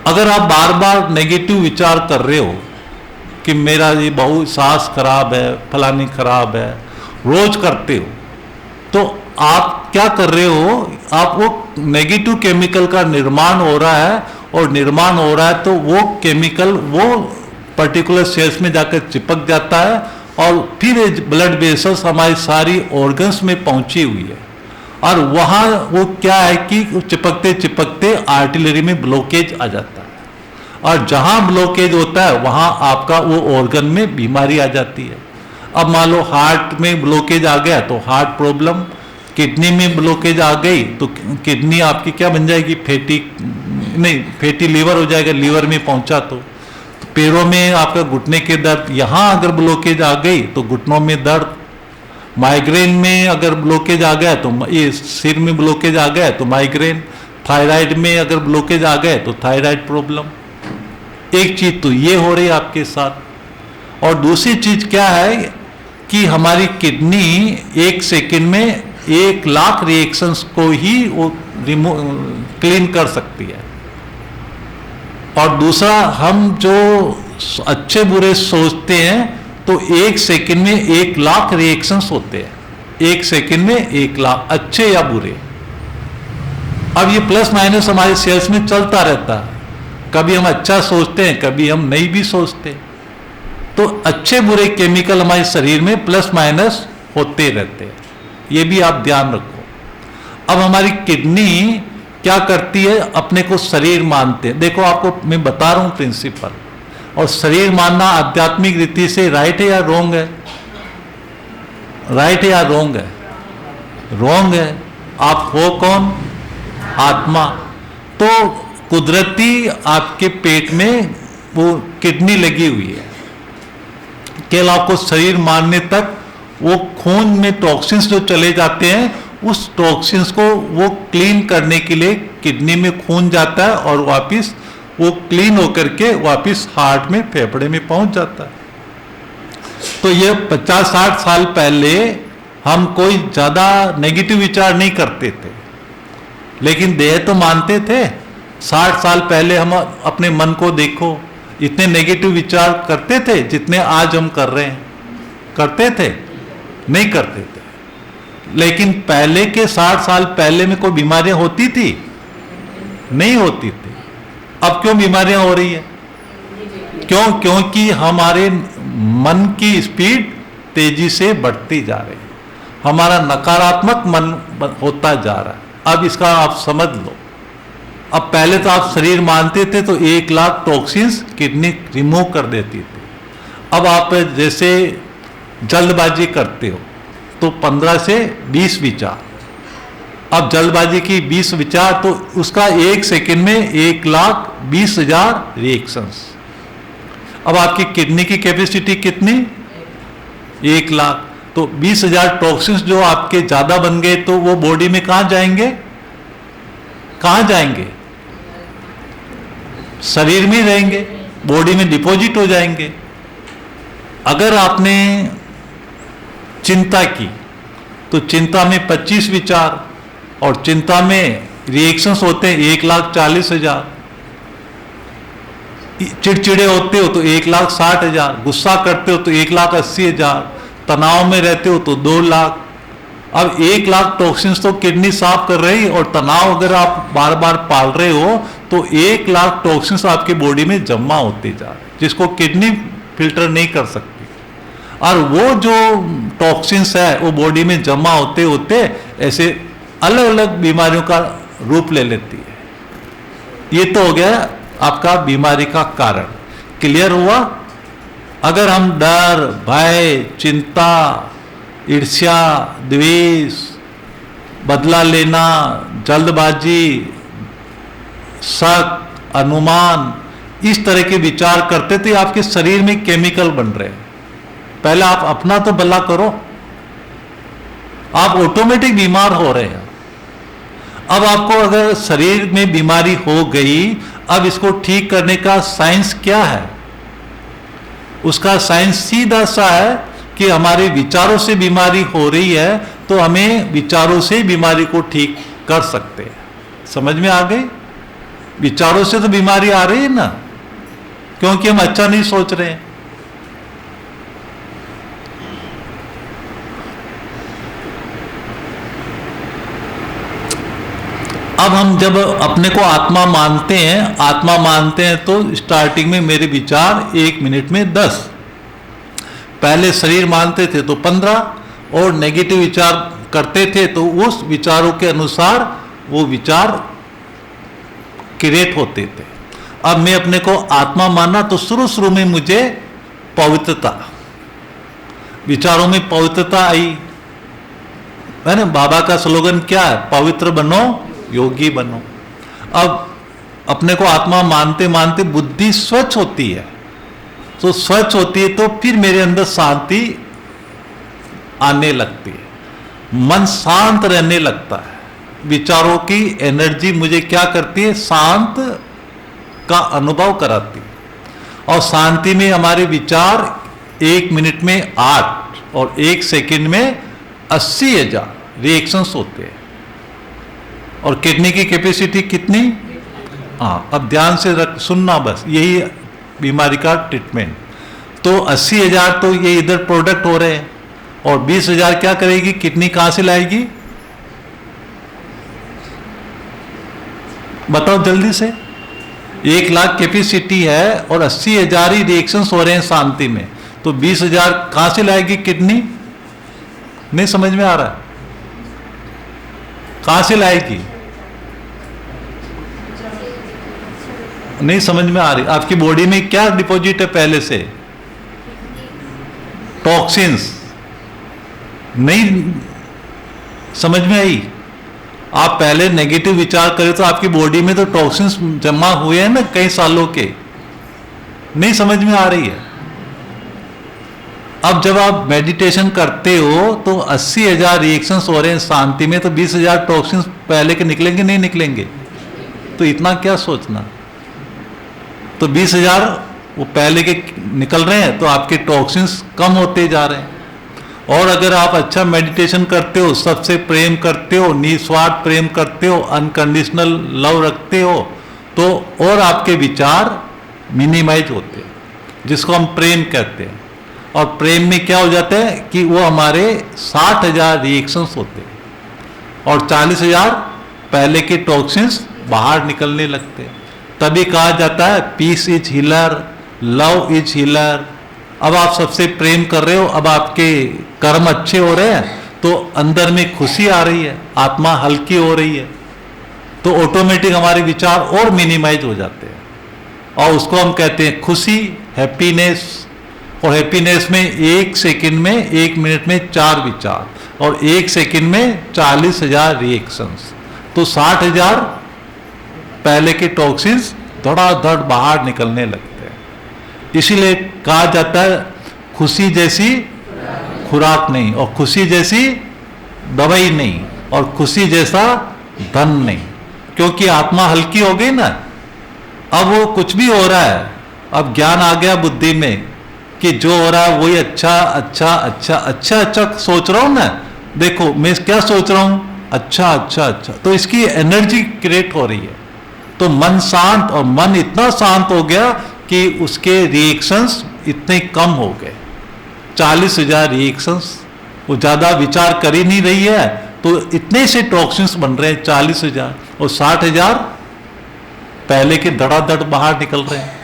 अगर आप बार बार नेगेटिव विचार कर रहे हो कि मेरा ये बहुत सांस खराब है, फलानी खराब है, रोज करते हो, तो आप क्या कर रहे हो, आप वो नेगेटिव केमिकल का निर्माण हो रहा है, और निर्माण हो रहा है तो वो केमिकल वो पर्टिकुलर सेल्स में जाकर चिपक जाता है, और फिर ब्लड वेसल्स हमारी सारी ऑर्गन्स में पहुंची हुई है, और वहाँ वो क्या है कि चिपकते चिपकते आर्टिलरी में ब्लॉकेज आ जाता है, और जहाँ ब्लॉकेज होता है वहाँ आपका वो ऑर्गन में बीमारी आ जाती है। अब मान लो हार्ट में ब्लॉकेज आ गया तो हार्ट प्रॉब्लम, किडनी में ब्लॉकेज आ गई तो किडनी आपकी क्या बन जाएगी, फैटी लीवर हो जाएगा, लीवर में पहुंचा तो पैरों में आपका घुटने के दर्द, यहाँ अगर ब्लॉकेज आ गई तो घुटनों में दर्द, माइग्रेन में अगर ब्लॉकेज आ गया तो ये सिर में ब्लॉकेज आ गया तो माइग्रेन, थायराइड में अगर ब्लॉकेज आ गए तो थायराइड प्रॉब्लम। एक चीज तो ये हो रही है आपके साथ, और दूसरी चीज क्या है कि हमारी किडनी 1 सेकंड में 1 लाख रिएक्शंस को ही वो क्लीन कर सकती है। और दूसरा, हम जो अच्छे बुरे सोचते हैं तो 1 सेकंड में 1 लाख रिएक्शंस होते हैं, 1 सेकंड में 1 लाख, अच्छे या बुरे। अब ये प्लस माइनस हमारे सेल्स में चलता रहता है, कभी हम अच्छा सोचते हैं, कभी हम नहीं भी सोचते, तो अच्छे बुरे केमिकल हमारे शरीर में प्लस माइनस होते रहते हैं, ये भी आप ध्यान रखो। अब हमारी किडनी क्या करती है, अपने को शरीर मानते हैं। देखो आपको मैं बता रहा हूं प्रिंसिपल, और शरीर मानना आध्यात्मिक रीति से राइट है या रॉन्ग है, राइट है या रॉन्ग है, रॉन्ग है। आप हो कौन, आत्मा। तो कुदरती आपके पेट में वो किडनी लगी हुई है। केवल आपको शरीर मारने तक वो खून में टॉक्सिन्स जो चले जाते हैं, उस टॉक्सिन्स को वो क्लीन करने के लिए किडनी में खून जाता है और वापस वो क्लीन होकर के वापस हार्ट में, फेफड़े में पहुंच जाता है। तो ये 50-60 साल पहले हम कोई ज्यादा नेगेटिव विचार नहीं करते थे, लेकिन देह तो मानते थे। 60 साल पहले हम अपने मन को देखो, इतने नेगेटिव विचार करते थे जितने आज हम कर रहे हैं। करते थे? नहीं करते थे। लेकिन पहले के 60 साल पहले में कोई बीमारियां होती थी? नहीं होती थी। अब क्यों बीमारियां हो रही है? क्यों? क्योंकि हमारे मन की स्पीड तेजी से बढ़ती जा रही है, हमारा नकारात्मक मन होता जा रहा है। अब इसका आप समझ लो। अब पहले तो आप शरीर मानते थे तो 1 लाख टॉक्सिन्स किडनी रिमूव कर देती थी। अब आप जैसे जल्दबाजी करते हो तो 15 से 20 विचार। अब जल्दबाजी की 20 विचार तो उसका 1 सेकंड में 1,20,000 रिएक्शंस। अब आपकी किडनी की कैपेसिटी कितनी? 1 लाख। तो 20,000 टॉक्सिन्स जो आपके ज्यादा बन गए तो वो बॉडी में कहां जाएंगे? कहां जाएंगे? शरीर में रहेंगे, बॉडी में डिपॉजिट हो जाएंगे। अगर आपने चिंता की तो चिंता में 25 विचार, और चिंता में रिएक्शंस होते हैं 1,40,000। चिड़चिड़े होते हो तो 1,60,000, गुस्सा करते हो तो 1,80,000, तनाव में रहते हो तो 2 लाख। अब 1 लाख टॉक्सिन्स तो किडनी साफ कर रही, और तनाव अगर आप बार बार पाल रहे हो तो 1 लाख टॉक्सिन्स आपकी बॉडी में जमा होते जा रहे, जिसको किडनी फिल्टर नहीं कर सकती। और वो जो टॉक्सिन्स है वो बॉडी में जमा होते होते ऐसे अलग अलग बीमारियों का रूप ले लेती है। ये तो हो गया आपका बीमारी का कारण। क्लियर हुआ? अगर हम डर, भय, चिंता, ईर्ष्या, द्वेष, बदला लेना, जल्दबाजी, शक, अनुमान, इस तरह के विचार करते थे, आपके शरीर में केमिकल बन रहे हैं। पहले आप अपना तो भला करो, आप ऑटोमेटिक बीमार हो रहे हैं। अब आपको अगर शरीर में बीमारी हो गई, अब इसको ठीक करने का साइंस क्या है? उसका साइंस सीधा सा है कि हमारे विचारों से बीमारी हो रही है तो हमें विचारों से बीमारी को ठीक कर सकते हैं। समझ में आ गई? विचारों से तो बीमारी आ रही है ना, क्योंकि हम अच्छा नहीं सोच रहे हैं। अब हम जब अपने को आत्मा मानते हैं तो स्टार्टिंग में मेरे विचार 1 मिनट में 10, पहले शरीर मानते थे तो 15, और नेगेटिव विचार करते थे तो उस विचारों के अनुसार वो विचार क्रिएट होते थे। अब मैं अपने को आत्मा माना तो शुरू में मुझे पवित्रता, विचारों में पवित्रता आई है ना। बाबा का स्लोगन क्या है? पवित्र बनो, योगी बनो। अब अपने को आत्मा मानते मानते बुद्धि स्वच्छ होती है, तो स्वच्छ होती है तो फिर मेरे अंदर शांति आने लगती है, मन शांत रहने लगता है। विचारों की एनर्जी मुझे क्या करती है? शांत का अनुभव कराती है। और शांति में हमारे विचार 1 मिनट में 8 और 1 सेकंड में 80,000 रिएक्शंस होते हैं। और किडनी की कैपेसिटी कितनी? हाँ, अब ध्यान से सुनना, बस यही बीमारी का ट्रीटमेंट। तो 80,000 तो ये इधर प्रोडक्ट हो रहे हैं, और 20,000 क्या करेगी किडनी? कहां से लाएगी? बताओ जल्दी से। 1 लाख कैपेसिटी है और 80,000 ही रिएक्शंस हो रहे हैं शांति में, तो 20,000 कहां से लाएगी किडनी? नहीं समझ में आ रहा? कहां से लाएगी? नहीं समझ में आ रही। आपकी बॉडी में क्या डिपॉजिट है पहले से? टॉक्सिन्स। नहीं समझ में आई? आप पहले नेगेटिव विचार करें तो आपकी बॉडी में तो टॉक्सिन्स जमा हुए हैं ना कई सालों के, नहीं समझ में आ रही है। अब जब आप मेडिटेशन करते हो तो 80,000 रिएक्शंस हो रहे हैं शांति में, तो 20,000 टॉक्सिन्स पहले के निकलेंगे नहीं निकलेंगे? तो इतना क्या सोचना। तो 20,000 वो पहले के निकल रहे हैं तो आपके टॉक्सिन्स कम होते जा रहे हैं। और अगर आप अच्छा मेडिटेशन करते हो, सबसे प्रेम करते हो, निस्वार्थ प्रेम करते हो, अनकंडीशनल लव रखते हो, तो और आपके विचार मिनिमाइज होते हैं, जिसको हम प्रेम कहते हैं। और प्रेम में क्या हो जाता है कि वो हमारे 60,000 रिएक्शंस होते हैं और 40,000 पहले के टॉक्सिन्स बाहर निकलने लगते हैं। तभी कहा जाता है peace is healer, love is healer. अब आप सबसे प्रेम कर रहे हो, अब आपके कर्म अच्छे हो रहे हैं तो अंदर में खुशी आ रही है, आत्मा हल्की हो रही है, तो ऑटोमेटिक हमारे विचार और मिनिमाइज हो जाते हैं। और उसको हम कहते हैं खुशी, हैप्पीनेस। और हैप्पीनेस में 1 सेकंड में, 1 मिनट में 4 विचार, और 1 सेकंड में 40,000 रिएक्शंस, तो 60,000 पहले के टॉक्सिन्स धड़ाधड़ बाहर निकलने लगते हैं। इसीलिए कहा जाता है खुशी जैसी खुराक नहीं, और खुशी जैसी दवाई नहीं, और खुशी जैसा धन नहीं, क्योंकि आत्मा हल्की हो गई ना। अब वो कुछ भी हो रहा है, अब ज्ञान आ गया बुद्धि में कि जो हो रहा है वही अच्छा अच्छा अच्छा अच्छा अच्छा सोच रहा हूं ना। देखो मैं क्या सोच रहा हूं, अच्छा अच्छा अच्छा, तो इसकी एनर्जी क्रिएट हो रही है। तो मन शांत, और मन इतना शांत हो गया कि उसके रिएक्शंस इतने कम हो गए। 40,000 रिएक्शंस, वो ज़्यादा विचार कर ही नहीं रही है, तो इतने से टॉक्सिन्स बन रहे हैं 40,000, और 60,000 पहले के धड़ाधड़ बाहर निकल रहे हैं।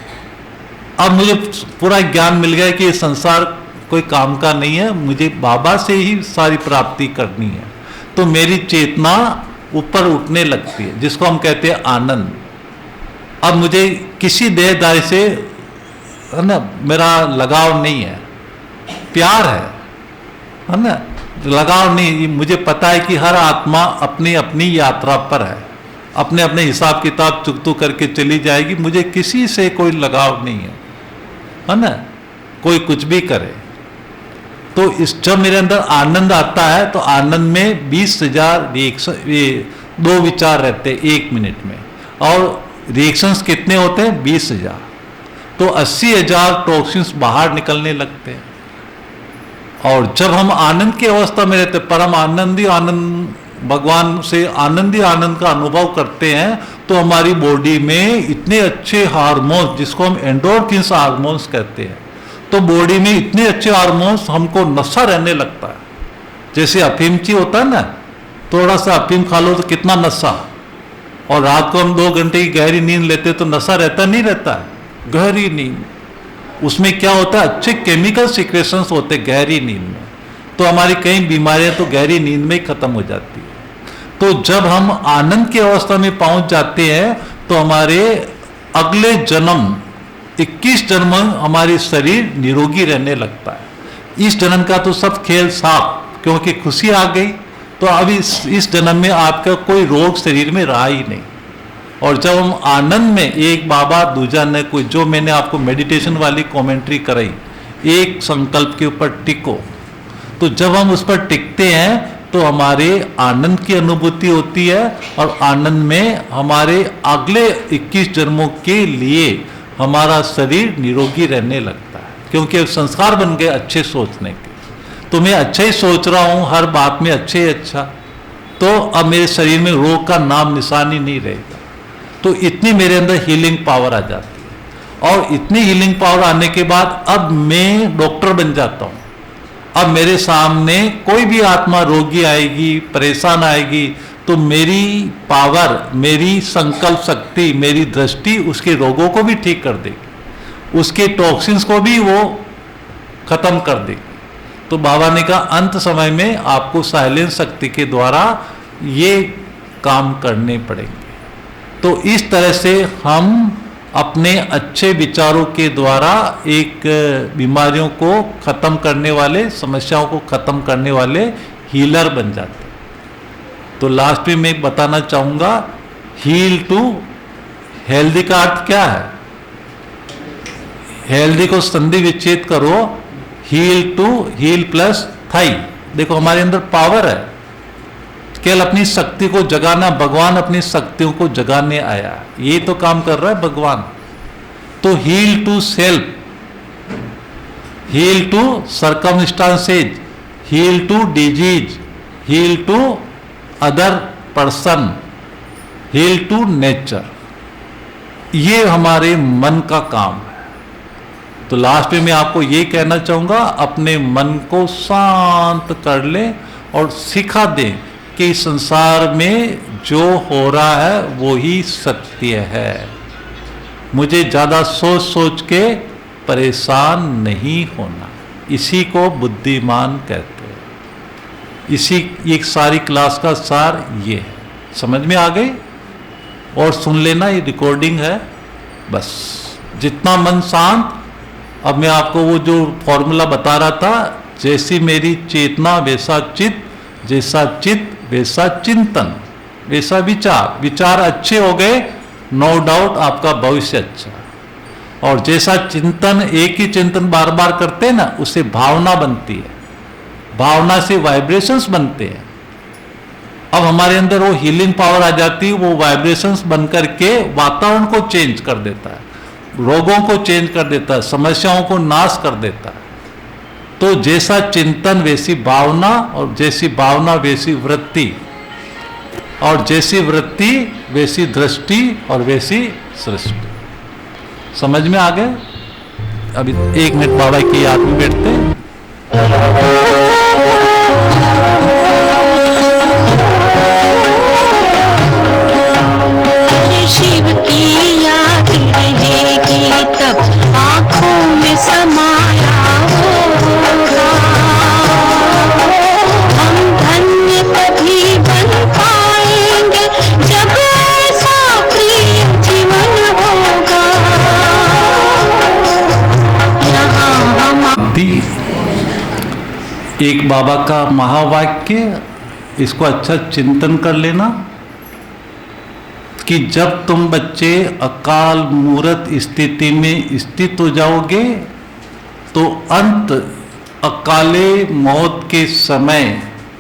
अब मुझे पूरा ज्ञान मिल गया कि ये संसार कोई काम का नहीं है, मुझे बाबा से ही सारी प्राप्ति करनी है। तो मेरी चेतना ऊपर उठने लगती है, जिसको हम कहते हैं आनंद। अब मुझे किसी देहदारी से है ना मेरा लगाव नहीं है, प्यार है ना, लगाव नहीं। मुझे पता है कि हर आत्मा अपनी अपनी यात्रा पर है, अपने अपने हिसाब किताब चुकतू करके चली जाएगी। मुझे किसी से कोई लगाव नहीं है ना, कोई कुछ भी करे। तो इस जब मेरे अंदर आनंद आता है तो आनंद में 20,000 दो विचार रहते हैं 1 मिनट में, और रिएक्शंस कितने होते हैं 20,000, तो 80,000 टॉक्सिन्स बाहर निकलने लगते हैं। और जब हम आनंद की अवस्था में रहते, परम आनंदी आनंद, भगवान से आनंदी आनंद का अनुभव करते हैं, तो हमारी बॉडी में इतने अच्छे हार्मोन्स, जिसको हम एंडोर्फिन्स हार्मोन्स कहते हैं, तो बॉडी में इतने अच्छे हार्मोन्स, हमको नशा रहने लगता है। जैसे अफीमची होता है ना, थोड़ा सा अफीम खा लो तो कितना नशा, और रात को हम 2 घंटे की गहरी नींद लेते तो नशा रहता नहीं रहता है, गहरी नींद। उसमें क्या होता है, अच्छे केमिकल सिक्रेशंस होते हैं गहरी नींद में, तो हमारी कई बीमारियां तो गहरी नींद में ही खत्म हो जाती है। तो जब हम आनंद की अवस्था में पहुंच जाते हैं तो हमारे अगले जन्म 21 जन्म हमारी शरीर निरोगी रहने लगता है। इस जन्म का तो सब खेल साफ, क्योंकि खुशी आ गई, तो अब इस जन्म में आपका कोई रोग शरीर में रहा ही नहीं। और जब हम आनंद में, एक बाबा दूजा ने कोई, जो मैंने आपको मेडिटेशन वाली कमेंट्री कराई, एक संकल्प के ऊपर टिको, तो जब हम उस पर टिकते हैं तो हमारे आनंद की अनुभूति होती है, और आनंद में हमारे अगले 21 जन्मों के लिए हमारा शरीर निरोगी रहने लगता है, क्योंकि संस्कार बन गए अच्छे सोचने के। तो मैं अच्छा ही सोच रहा हूँ, हर बात में अच्छे ही अच्छा, तो अब मेरे शरीर में रोग का नाम निशान ही नहीं रहेगा। तो इतनी मेरे अंदर हीलिंग पावर आ जाती है, और इतनी हीलिंग पावर आने के बाद अब मैं डॉक्टर बन जाता हूँ। अब मेरे सामने कोई भी आत्मा रोगी आएगी, परेशान आएगी, तो मेरी पावर, मेरी संकल्प शक्ति, मेरी दृष्टि उसके रोगों को भी ठीक कर देगी, उसके टॉक्सिन्स को भी वो खत्म कर देगी। तो बाबा ने कहा अंत समय में आपको साइलेंस शक्ति के द्वारा ये काम करने पड़ेंगे। तो इस तरह से हम अपने अच्छे विचारों के द्वारा एक बीमारियों को खत्म करने वाले, समस्याओं को खत्म करने वाले हीलर बन जाते हैं। तो लास्ट में मैं बताना चाहूंगा, हील टू हेल्दी का अर्थ क्या है? हेल्दी को संधि विच्छेद करो, heal to heal plus thy. देखो हमारे अंदर पावर है, केवल अपनी शक्ति को जगाना। भगवान अपनी शक्तियों को जगाने आया, ये तो काम कर रहा है भगवान। तो heal to self, heal to circumstances, heal to disease, heal to other person, heal to nature, ये हमारे मन का काम है। तो लास्ट में मैं आपको ये कहना चाहूंगा, अपने मन को शांत कर ले और सिखा दें कि संसार में जो हो रहा है वो ही सत्य है। मुझे ज़्यादा सोच सोच के परेशान नहीं होना, इसी को बुद्धिमान कहते हैं। इसी एक सारी क्लास का सार ये है। समझ में आ गई? और सुन लेना, ये रिकॉर्डिंग है बस। जितना मन शांत, अब मैं आपको वो जो फॉर्मूला बता रहा था, जैसी मेरी चेतना वैसा चित्त, जैसा चित्त वैसा चिंतन, वैसा विचार। विचार अच्छे हो गए, नो डाउट आपका भविष्य अच्छा। और जैसा चिंतन, एक ही चिंतन बार बार करते हैं ना, उससे भावना बनती है, भावना से वाइब्रेशंस बनते हैं। अब हमारे अंदर वो हीलिंग पावर आ जाती है, वो वाइब्रेशंस बन करके वातावरण को चेंज कर देता है, रोगों को चेंज कर देता है, समस्याओं को नाश कर देता है। तो जैसा चिंतन वैसी भावना, और जैसी भावना वैसी वृत्ति, और जैसी वृत्ति वैसी दृष्टि, और वैसी सृष्टि। समझ में आ गए? अभी 1 मिनट बाबा की याद में बैठते हैं। शिव की याद रहेगी तब आँखों में समाया होगा। हम धन्य तभी बन पाएंगे जब ऐसा प्रिय जीवन होगा। यहाँ हम एक बाबा का महावाक्य, इसको अच्छा चिंतन कर लेना कि जब तुम बच्चे अकाल मूर्त स्थिति में स्थित हो जाओगे तो अंत अकाले मौत के समय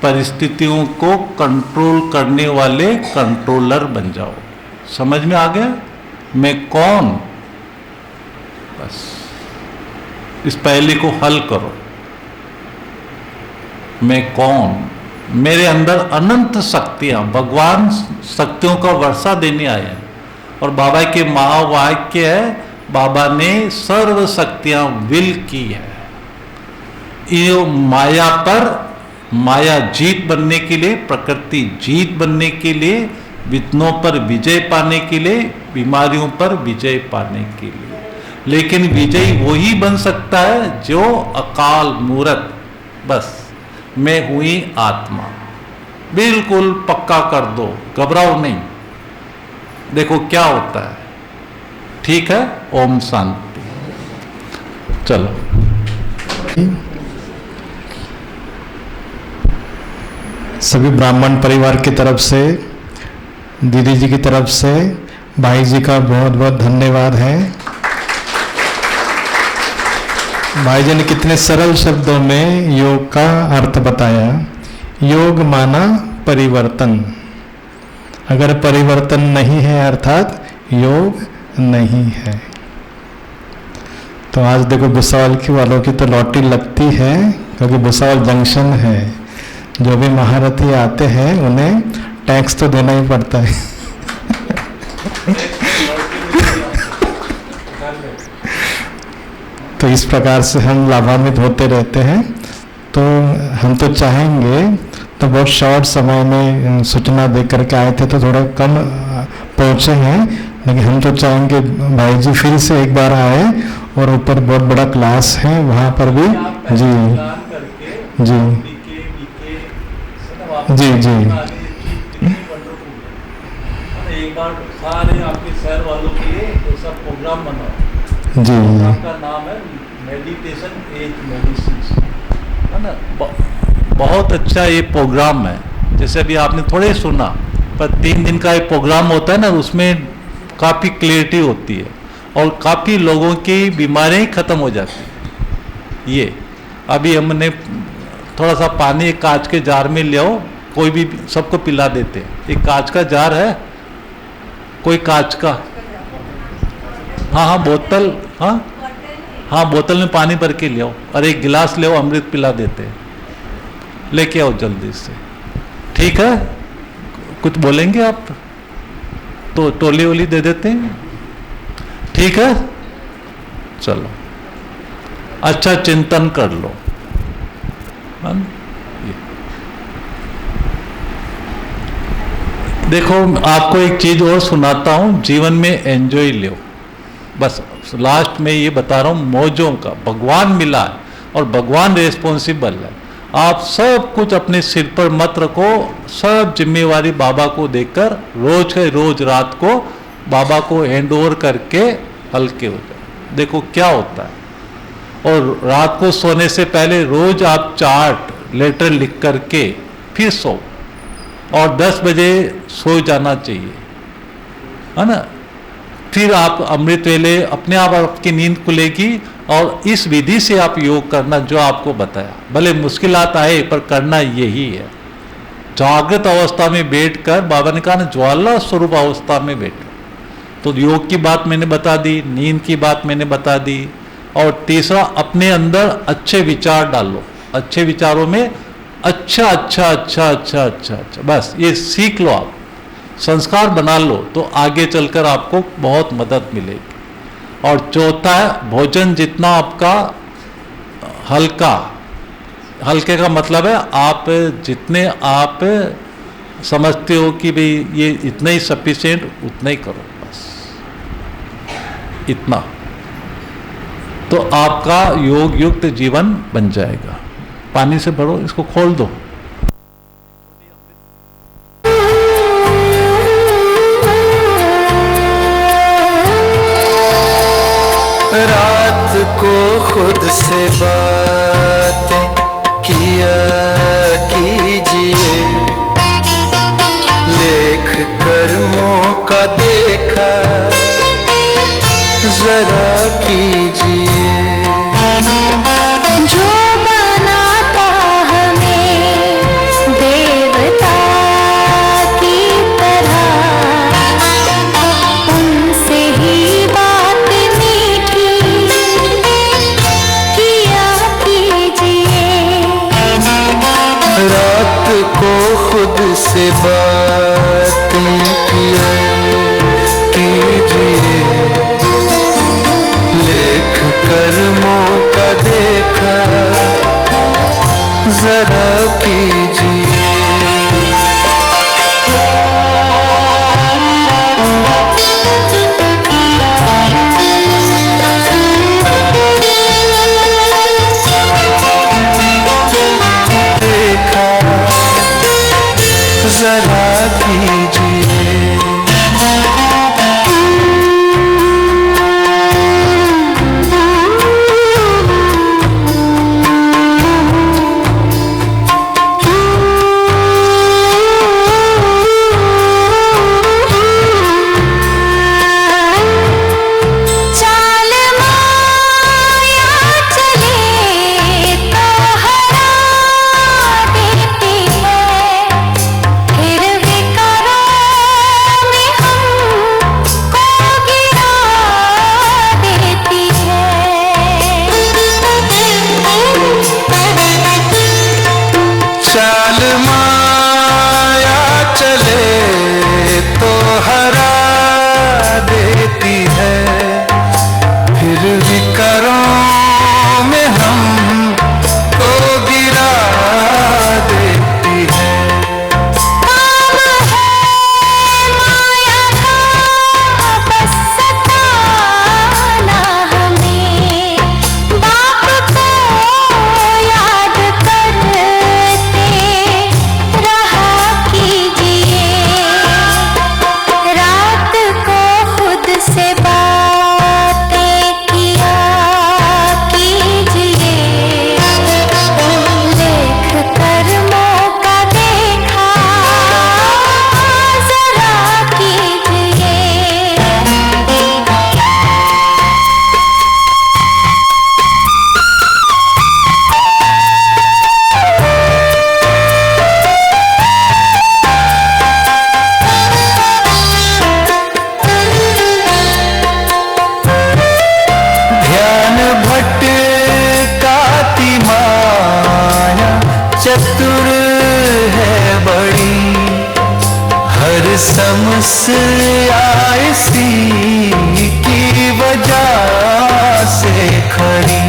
परिस्थितियों को कंट्रोल करने वाले कंट्रोलर बन जाओ। समझ में आ गया? मैं कौन? बस इस पहले को हल करो। मैं कौन? मेरे अंदर अनंत शक्तियां, भगवान शक्तियों का वर्षा देने आए हैं। और बाबा के महावाक्य है, बाबा ने सर्व शक्तियां विल की है। ये माया पर, माया जीत बनने के लिए, प्रकृति जीत बनने के लिए, विघ्नों पर विजय पाने के लिए, बीमारियों पर विजय पाने के लिए। लेकिन विजयी वही बन सकता है जो अकाल मूर्त, बस मैं हुई आत्मा, बिल्कुल पक्का कर दो, घबराओ नहीं। देखो क्या होता है। ठीक है? ओम शांति। चलो। सभी ब्राह्मण परिवार की तरफ से, दीदी जी की तरफ से भाई जी का बहुत बहुत धन्यवाद है। भाई जी ने कितने सरल शब्दों में योग का अर्थ बताया। योग माना परिवर्तन, अगर परिवर्तन नहीं है अर्थात योग नहीं है। तो आज देखो भुसावल की वालों की तो लॉटरी लगती है, क्योंकि भुसावल जंक्शन है। जो भी महारथी आते हैं उन्हें टैक्स तो देना ही पड़ता है। तो इस प्रकार से हम लाभान्वित होते रहते हैं। तो हम तो चाहेंगे, तो बहुत शॉर्ट समय में सूचना दे करके आए थे तो थोड़ा कम पहुँचे हैं, लेकिन हम तो चाहेंगे भाई जी फिर से एक बार आए, और ऊपर बहुत बड़ा क्लास है वहाँ पर भी। जी जी जी जी एक बार सारे आपके शहर वालों के लिए ऐसा प्रोग्राम बनाओ। जी का नाम है मेडिटेशन एज मेडिसिन, है ना? बहुत अच्छा ये प्रोग्राम है। जैसे अभी आपने थोड़े ही सुना, पर 3 दिन का एक प्रोग्राम होता है ना, उसमें काफ़ी क्लियरिटी होती है और काफ़ी लोगों की बीमारियाँ ही खत्म हो जाती हैं। ये अभी हमने थोड़ा सा पानी एक कांच के जार में ले आओ, कोई भी सबको पिला देते हैं। एक कांच का जार है, कोई कांच का, हाँ बोतल, हाँ बोतल में पानी भर के ले आओ और एक गिलास ले आओ, अमृत पिला देते हैं। लेके आओ जल्दी से, ठीक है? कुछ बोलेंगे आप तो टोली वोली दे देते हैं, ठीक है? चलो, अच्छा चिंतन कर लो। देखो, आपको एक चीज और सुनाता हूं, जीवन में एंजॉय लो। बस लास्ट में ये बता रहा हूं, मौजों का भगवान मिला है और भगवान रिस्पॉन्सिबल है। आप सब कुछ अपने सिर पर मत रखो, सब जिम्मेवारी बाबा को देकर रोज के रोज रात को बाबा को हैंड ओवर करके हल्के हो जाओ। देखो क्या होता है। और रात को सोने से पहले रोज आप चार्ट लेटर लिख करके फिर सो, और 10 बजे सो जाना चाहिए, है ना? फिर आप अमृत वेले अपने आप आपकी नींद खुलेगी और इस विधि से आप योग करना जो आपको बताया। भले मुश्किलात आए पर करना यही है। जागृत अवस्था में बैठकर, बाबा ने कहा ना ज्वाला स्वरूप अवस्था में बैठो। तो योग की बात मैंने बता दी, नींद की बात मैंने बता दी, और तीसरा अपने अंदर अच्छे विचार डालो। अच्छे विचारों में अच्छा अच्छा अच्छा अच्छा अच्छा अच्छा, बस ये सीख लो, आप संस्कार बना लो तो आगे चलकर आपको बहुत मदद मिलेगी। और चौथा है, भोजन जितना आपका हल्का, हल्के का मतलब है आप जितने आप समझते हो कि भाई ये इतना ही सफिशिएंट, उतना ही करो, बस इतना, तो आपका योग युक्त जीवन बन जाएगा। पानी से भरो, इसको खोल दो। रात को खुद से बातें किया कीजिए, लेख कर्मों का देखा जरा कीजिए। जो बनाता हमें देवता की तरह, उनसे ही बात मीठी किया कीजिए। रात को खुद से बातें किया कीजिए, लेख चतुर है बड़ी, हर समस्या इसी की वजह से खड़ी।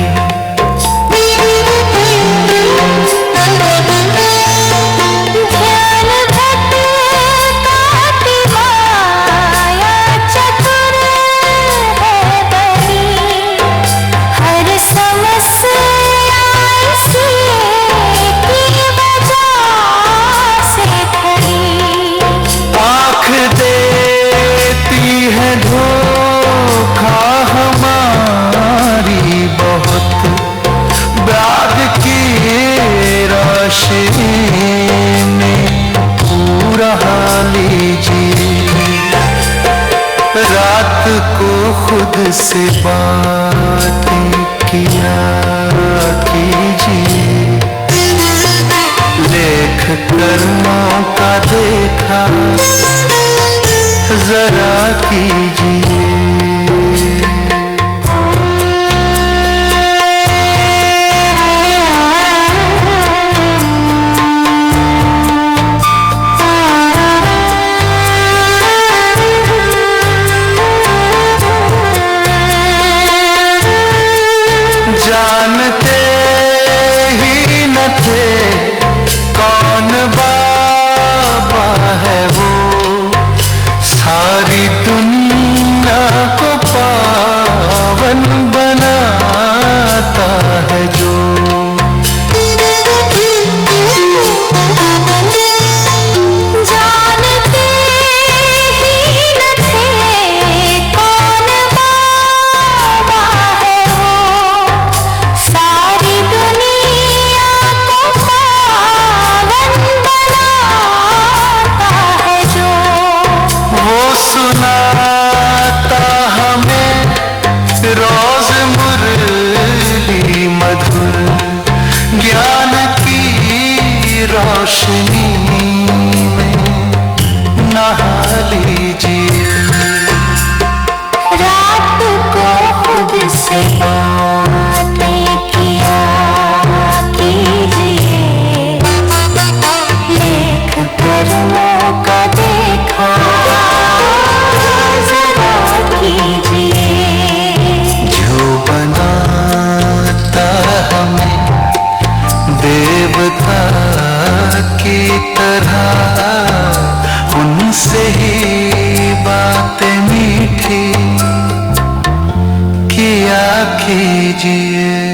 रात को खुद से बातें किया कीजिए, लेख कर्मों का देखा जरा कीजिए। जानते ही न थे कौन बाबा है वो, सारी दुनिया को पावन बनाता है जो। सुनाता हमें रोज मुरली मधुर, ज्ञान की रोशनी में नहा लीजिए। रात को खुद से बातें किया कीजिए, लेख कर्मों का देखा जो बनाता हमें देवता की तरह, उनसे ही बातें मीठी किया कीजिए।